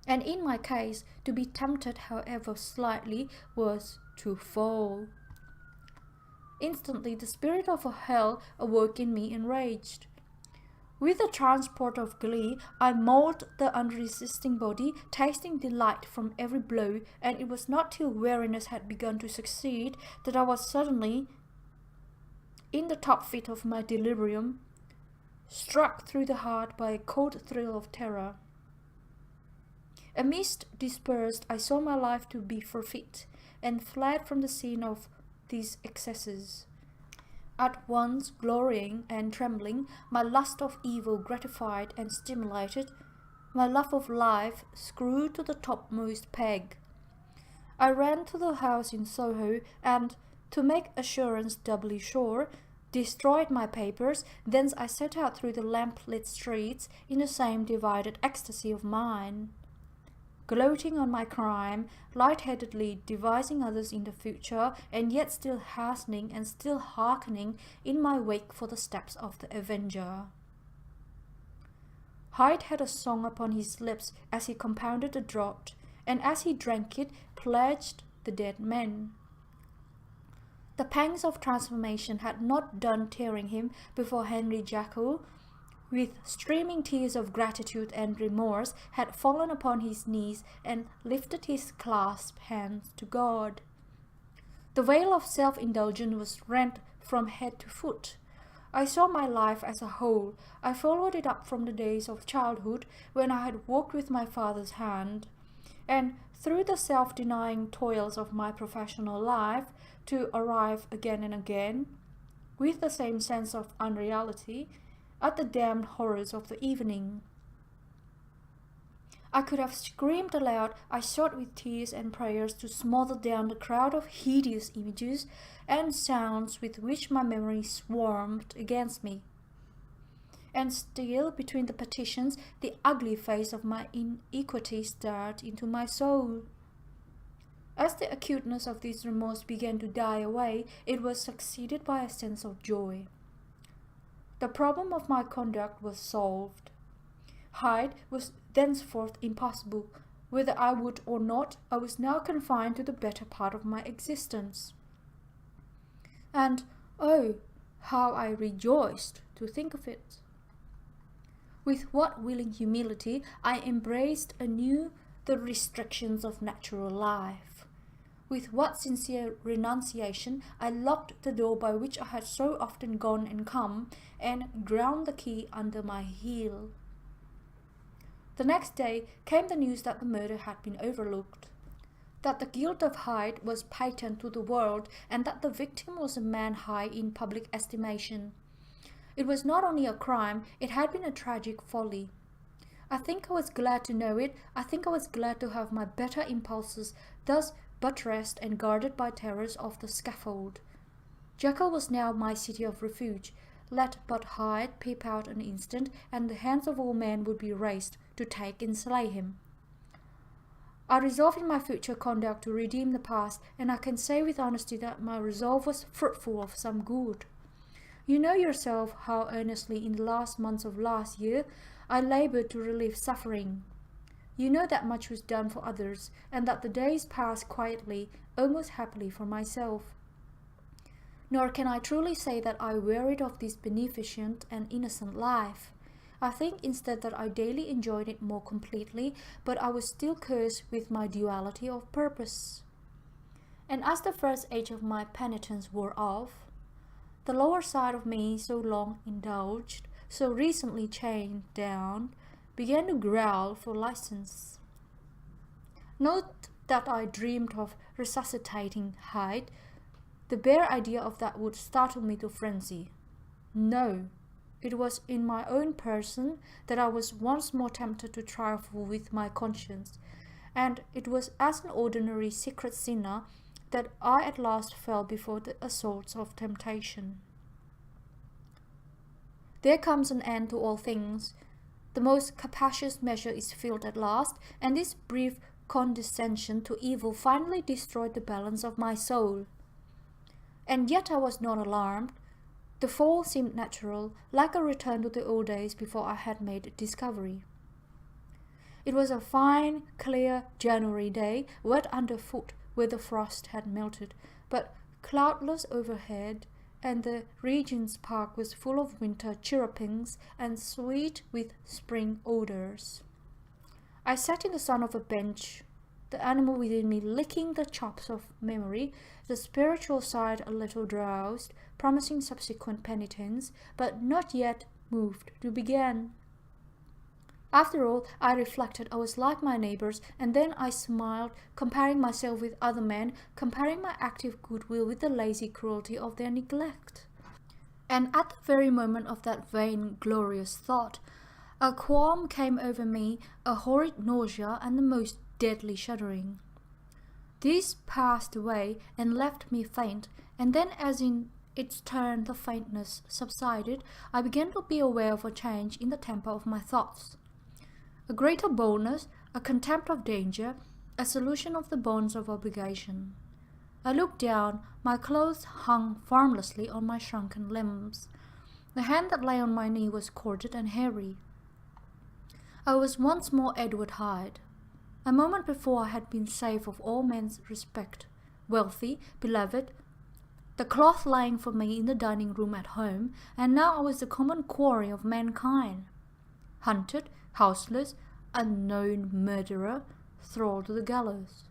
And in my case, to be tempted, however slightly, was to fall. Instantly the spirit of hell awoke in me enraged. With a transport of glee, I mauled the unresisting body, tasting delight from every blow, and it was not till weariness had begun to succeed that I was suddenly, in the top fit of my delirium, struck through the heart by a cold thrill of terror. A mist dispersed, I saw my life to be forfeit, and fled from the scene of these excesses. At once glorying and trembling, my lust of evil gratified and stimulated, my love of life screwed to the topmost peg. I ran to the house in Soho, and, to make assurance doubly sure, destroyed my papers. Thence I set out through the lamp-lit streets in the same divided ecstasy of mind, gloating on my crime, light-headedly devising others in the future, and yet still hastening and still hearkening in my wake for the steps of the avenger. Hyde had a song upon his lips as he compounded the draught, and as he drank it, pledged the dead men. The pangs of transformation had not done tearing him before Henry Jekyll, with streaming tears of gratitude and remorse, had fallen upon his knees and lifted his clasped hands to God. The veil of self-indulgence was rent from head to foot. I saw my life as a whole. I followed it up from the days of childhood, when I had walked with my father's hand, and through the self-denying toils of my professional life, to arrive again and again, with the same sense of unreality, at the damned horrors of the evening. I could have screamed aloud. I sought with tears and prayers to smother down the crowd of hideous images and sounds with which my memory swarmed against me. And still, between the petitions, the ugly face of my iniquity stared into my soul. As the acuteness of this remorse began to die away, it was succeeded by a sense of joy. The problem of my conduct was solved. Hyde was thenceforth impossible. Whether I would or not, I was now confined to the better part of my existence. And, oh, how I rejoiced to think of it! With what willing humility I embraced anew the restrictions of natural life! With what sincere renunciation I locked the door by which I had so often gone and come, and ground the key under my heel! The next day came the news that the murder had been overlooked, that the guilt of Hyde was patent to the world, and that the victim was a man high in public estimation. It was not only a crime, it had been a tragic folly. I think I was glad to know it. I think I was glad to have my better impulses thus buttressed and guarded by terrors of the scaffold. Jekyll was now my city of refuge. Let but Hyde peep out an instant, and the hands of all men would be raised to take and slay him. I resolved in my future conduct to redeem the past, and I can say with honesty that my resolve was fruitful of some good. You know yourself how earnestly in the last months of last year I laboured to relieve suffering. You know that much was done for others, and that the days passed quietly, almost happily for myself. Nor can I truly say that I wearied of this beneficent and innocent life. I think instead that I daily enjoyed it more completely, but I was still cursed with my duality of purpose. And as the first age of my penitence wore off, the lower side of me, so long indulged, so recently chained down, began to growl for license. Not that I dreamed of resuscitating Hyde. The bare idea of that would startle me to frenzy. No, it was in my own person that I was once more tempted to trifle with my conscience, and it was as an ordinary secret sinner that I at last fell before the assaults of temptation. There comes an end to all things. The most capacious measure is filled at last, and this brief condescension to evil finally destroyed the balance of my soul. And yet I was not alarmed. The fall seemed natural, like a return to the old days before I had made discovery. It was a fine, clear January day, wet underfoot where the frost had melted, but cloudless overhead, and the Regent's Park was full of winter chirrupings and sweet with spring odours. I sat in the sun of a bench, the animal within me licking the chops of memory, the spiritual side a little drowsed, promising subsequent penitence, but not yet moved to begin. After all, I reflected, I was like my neighbours, and then I smiled, comparing myself with other men, comparing my active goodwill with the lazy cruelty of their neglect. And at the very moment of that vain, glorious thought, a qualm came over me, a horrid nausea, and the most deadly shuddering. This passed away and left me faint, and then as in its turn the faintness subsided, I began to be aware of a change in the temper of my thoughts. A greater boldness, a contempt of danger, a solution of the bonds of obligation. I looked down, my clothes hung formlessly on my shrunken limbs. The hand that lay on my knee was corded and hairy. I was once more Edward Hyde. A moment before I had been safe of all men's respect, wealthy, beloved, the cloth lying for me in the dining room at home, and now I was the common quarry of mankind. Hunted, houseless, unknown murderer, thrall to the gallows.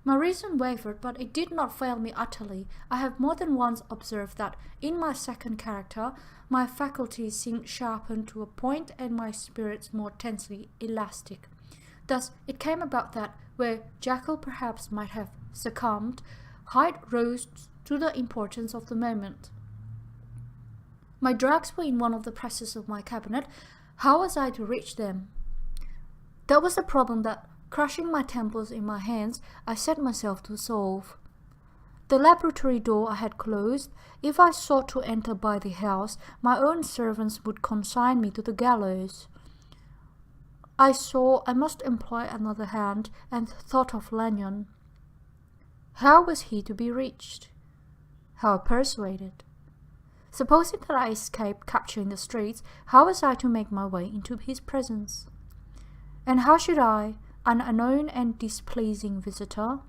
My reason wavered, but it did not fail me utterly. I have more than once observed that, in my second character, my faculties seemed sharpened to a point and my spirits more tensely elastic. Thus it came about that, where Jekyll perhaps might have succumbed, Hyde rose to the importance of the moment. My drugs were in one of the presses of my cabinet. How was I to reach them? That was the problem that, crushing my temples in my hands, I set myself to solve. The laboratory door I had closed. If I sought to enter by the house, my own servants would consign me to the gallows. I saw I must employ another hand, and thought of Lanyon. How was he to be reached? How persuaded? Supposing that I escaped capture in the streets, how was I to make my way into his presence? And how should I, an unknown and displeasing visitor,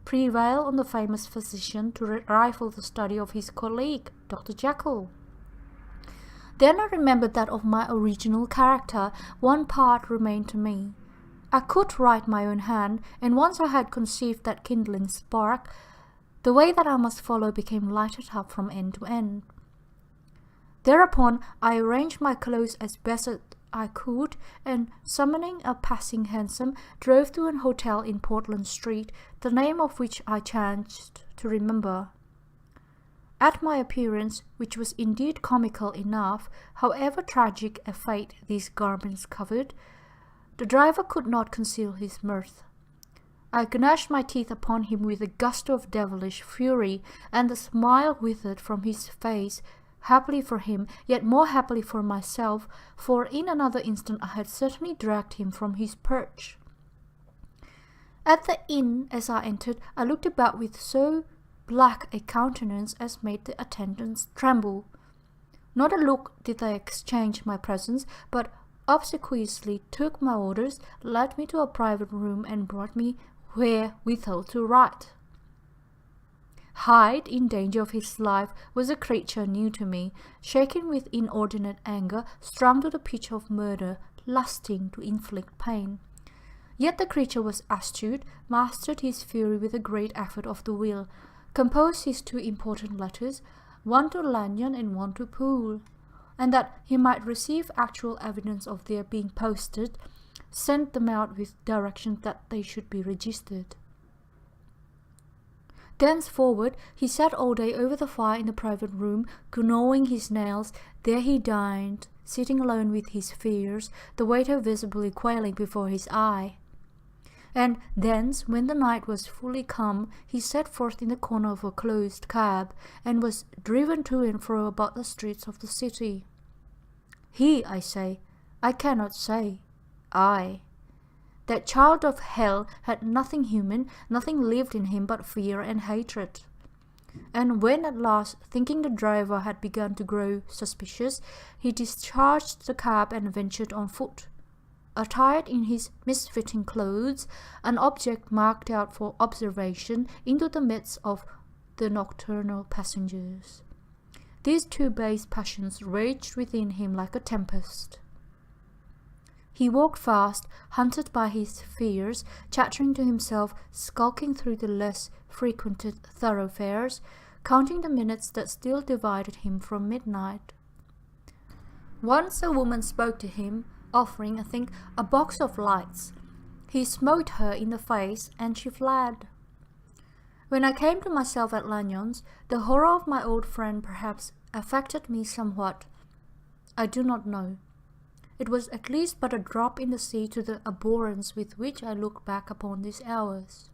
prevail on the famous physician to rifle the study of his colleague, Dr. Jekyll? Then I remembered that of my original character, one part remained to me. I could write my own hand, and once I had conceived that kindling spark, the way that I must follow became lighted up from end to end. Thereupon I arranged my clothes as best as I could, and summoning a passing hansom, drove to an hotel in Portland Street, the name of which I chanced to remember. At my appearance, which was indeed comical enough, however tragic a fate these garments covered, the driver could not conceal his mirth. I gnashed my teeth upon him with a gusto of devilish fury, and the smile withered from his face, happily for him, yet more happily for myself, for in another instant I had certainly dragged him from his perch. At the inn, as I entered, I looked about with so black a countenance as made the attendants tremble. Not a look did they exchange my presence, but obsequiously took my orders, led me to a private room, and brought me wherewithal to write. Hyde, in danger of his life, was a creature new to me, shaken with inordinate anger, strung to the pitch of murder, lusting to inflict pain. Yet the creature was astute, mastered his fury with a great effort of the will, composed his 2 important letters, one to Lanyon and one to Poole, and that he might receive actual evidence of their being posted, sent them out with directions that they should be registered. Thenceforward he sat all day over the fire in the private room, gnawing his nails. There he dined, sitting alone with his fears, the waiter visibly quailing before his eye. And thence, when the night was fully come, he set forth in the corner of a closed cab, and was driven to and fro about the streets of the city. He, I say, I cannot say, I. That child of hell had nothing human, nothing lived in him but fear and hatred. And when at last, thinking the driver had begun to grow suspicious, he discharged the cab and ventured on foot, attired in his misfitting clothes, an object marked out for observation, into the midst of the nocturnal passengers. These 2 base passions raged within him like a tempest. He walked fast, hunted by his fears, chattering to himself, skulking through the less frequented thoroughfares, counting the minutes that still divided him from midnight. Once a woman spoke to him, offering, I think, a box of lights. He smote her in the face, and she fled. When I came to myself at Lanyon's, the horror of my old friend perhaps affected me somewhat. I do not know. It was at least but a drop in the sea to the abhorrence with which I look back upon these hours.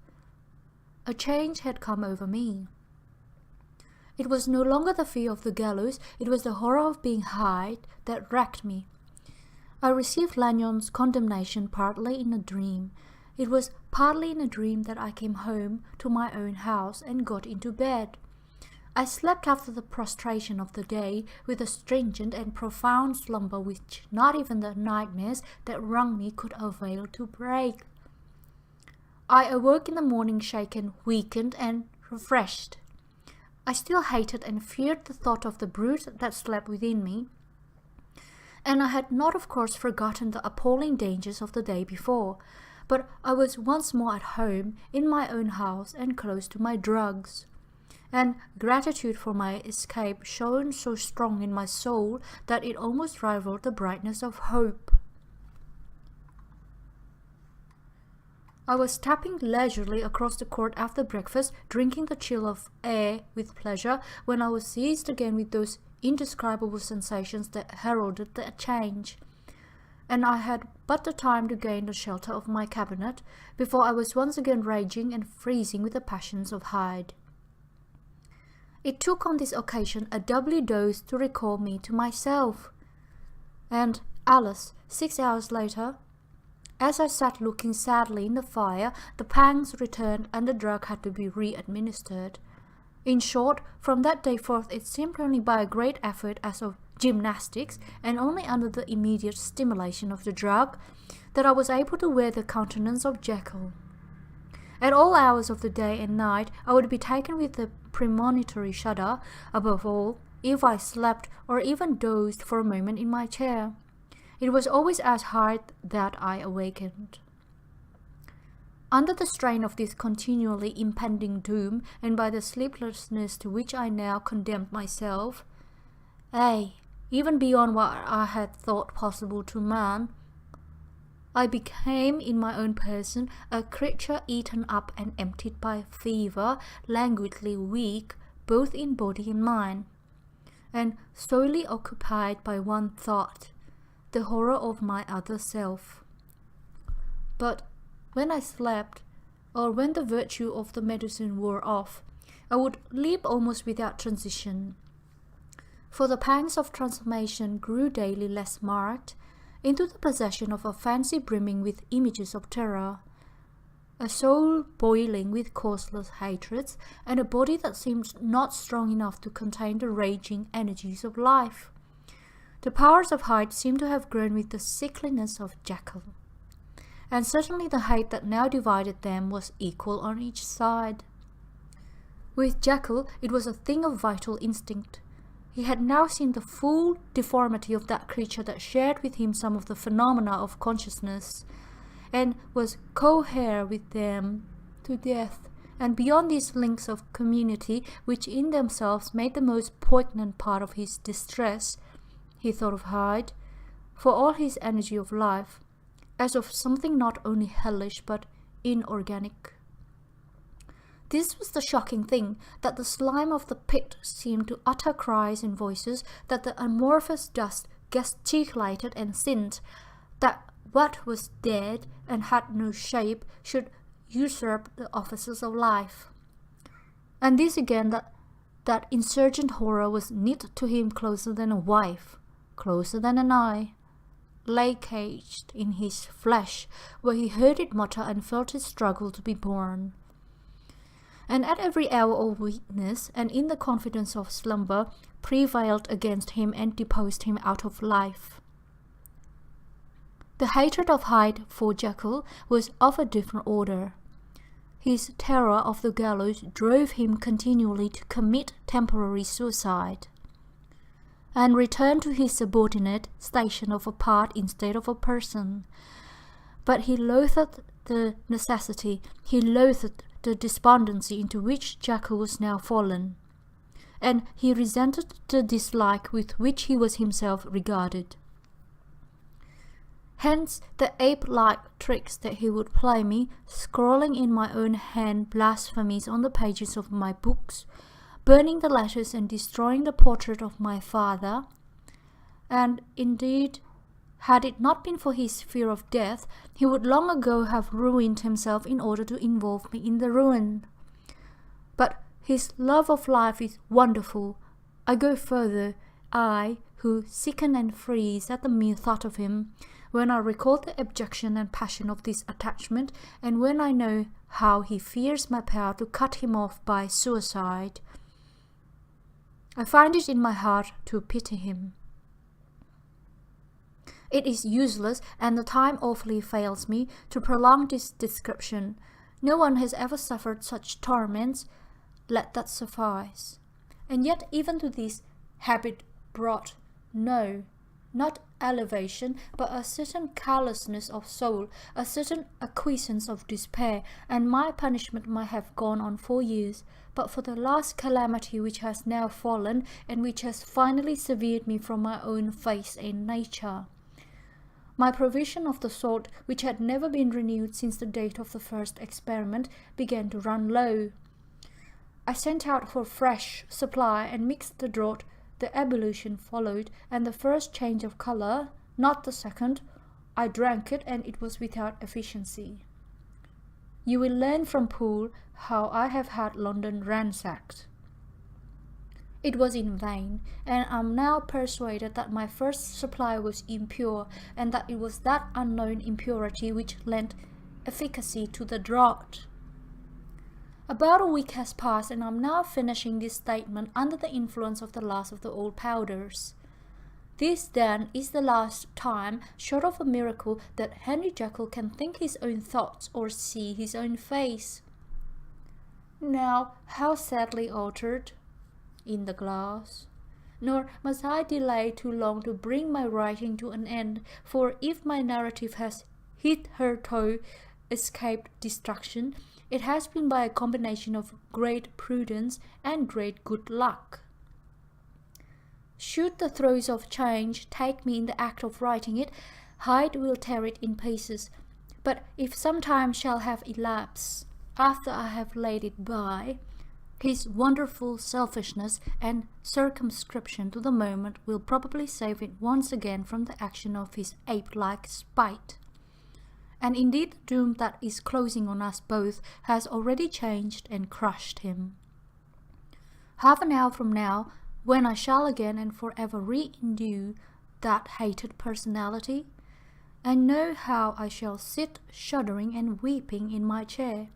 A change had come over me. It was no longer the fear of the gallows, it was the horror of being Hyde that racked me. I received Lanyon's condemnation partly in a dream. It was partly in a dream that I came home to my own house and got into bed. I slept after the prostration of the day with a stringent and profound slumber which not even the nightmares that wrung me could avail to break. I awoke in the morning shaken, weakened, and refreshed. I still hated and feared the thought of the brute that slept within me, and I had not of course forgotten the appalling dangers of the day before, but I was once more at home in my own house and close to my drugs. And gratitude for my escape shone so strong in my soul that it almost rivaled the brightness of hope. I was tapping leisurely across the court after breakfast, drinking the chill of air with pleasure, when I was seized again with those indescribable sensations that heralded the change, and I had but the time to gain the shelter of my cabinet before I was once again raging and freezing with the passions of Hyde. It took on this occasion a doubly dose to recall me to myself. And Alice, 6 hours later, as I sat looking sadly in the fire, the pangs returned and the drug had to be re-administered. In short, from that day forth it seemed only by a great effort as of gymnastics, and only under the immediate stimulation of the drug, that I was able to wear the countenance of Jekyll. At all hours of the day and night I would be taken with a premonitory shudder, above all, if I slept or even dozed for a moment in my chair. It was always as hard that I awakened. Under the strain of this continually impending doom, and by the sleeplessness to which I now condemned myself, ay, even beyond what I had thought possible to man, I became in my own person a creature eaten up and emptied by fever, languidly weak both in body and mind, and solely occupied by one thought, the horror of my other self. But when I slept, or when the virtue of the medicine wore off, I would leap almost without transition, for the pangs of transformation grew daily less marked, into the possession of a fancy brimming with images of terror. a soul boiling with causeless hatreds, and a body that seemed not strong enough to contain the raging energies of life. The powers of Hyde seemed to have grown with the sickliness of Jekyll, and certainly the hate that now divided them was equal on each side. With Jekyll, it was a thing of vital instinct. He had now seen the full deformity of that creature that shared with him some of the phenomena of consciousness, and was co-heir with them to death. And beyond these links of community, which in themselves made the most poignant part of his distress, he thought of Hyde, for all his energy of life, as of something not only hellish but inorganic. This was the shocking thing, that the slime of the pit seemed to utter cries and voices, that the amorphous dust gesticulated and sinned, that what was dead and had no shape should usurp the offices of life. And this again, that insurgent horror was knit to him closer than a wife, closer than an eye, lay caged in his flesh, where he heard it mutter and felt it struggle to be born. And at every hour of weakness, and in the confidence of slumber, prevailed against him and deposed him out of life. The hatred of Hyde for Jekyll was of a different order. His terror of the gallows drove him continually to commit temporary suicide, and return to his subordinate station of a part instead of a person. But he loathed the necessity, he loathed the despondency into which Jekyll was now fallen, and he resented the dislike with which he was himself regarded. Hence the ape-like tricks that he would play me, scrawling in my own hand blasphemies on the pages of my books, burning the letters and destroying the portrait of my father. And indeed, had it not been for his fear of death, he would long ago have ruined himself in order to involve me in the ruin. But his love of life is wonderful. I go further, I, who sicken and freeze at the mere thought of him, when I recall the abjection and passion of this attachment, and when I know how he fears my power to cut him off by suicide, I find it in my heart to pity him. It is useless, and the time awfully fails me, to prolong this description. No one has ever suffered such torments. Let that suffice. And yet even to this habit brought not elevation, but a certain callousness of soul, a certain acquiescence of despair, and my punishment might have gone on 4 years, but for the last calamity which has now fallen, and which has finally severed me from my own face and nature. My provision of the sort, which had never been renewed since the date of the first experiment, began to run low. I sent out for fresh supply and mixed the draught. The ebullition followed, and the first change of colour, not the second. I drank it, and it was without efficiency. You will learn from Poole how I have had London ransacked. It was in vain, and I am now persuaded that my first supply was impure, and that it was that unknown impurity which lent efficacy to the draught. About a week has passed, and I am now finishing this statement under the influence of the last of the old powders. This, then, is the last time, short of a miracle, that Henry Jekyll can think his own thoughts or see his own face. Now, how sadly altered in the glass! Nor must I delay too long to bring my writing to an end, for if my narrative has hitherto escaped destruction, it has been by a combination of great prudence and great good luck. Should the throes of change take me in the act of writing it, Hyde will tear it in pieces. But if some time shall have elapsed after I have laid it by, his wonderful selfishness and circumscription to the moment will probably save it once again from the action of his ape-like spite. And indeed the doom that is closing on us both has already changed and crushed him. Half an hour from now, when I shall again and forever re-endue that hated personality, I know how I shall sit shuddering and weeping in my chair,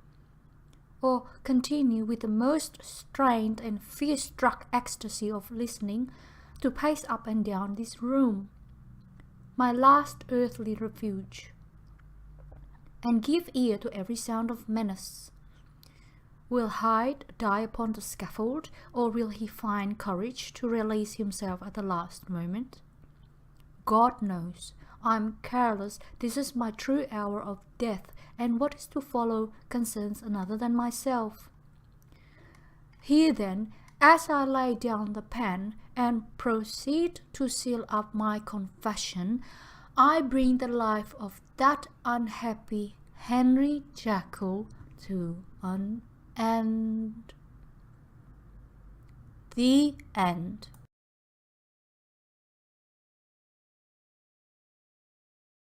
or continue with the most strained and fear-struck ecstasy of listening to pace up and down this room, my last earthly refuge, and give ear to every sound of menace. Will Hyde die upon the scaffold, or will he find courage to release himself at the last moment? God knows, I am careless. This is my true hour of death, and what is to follow concerns another than myself. Here then, as I lay down the pen and proceed to seal up my confession, I bring the life of that unhappy Henry Jekyll to an end. The end.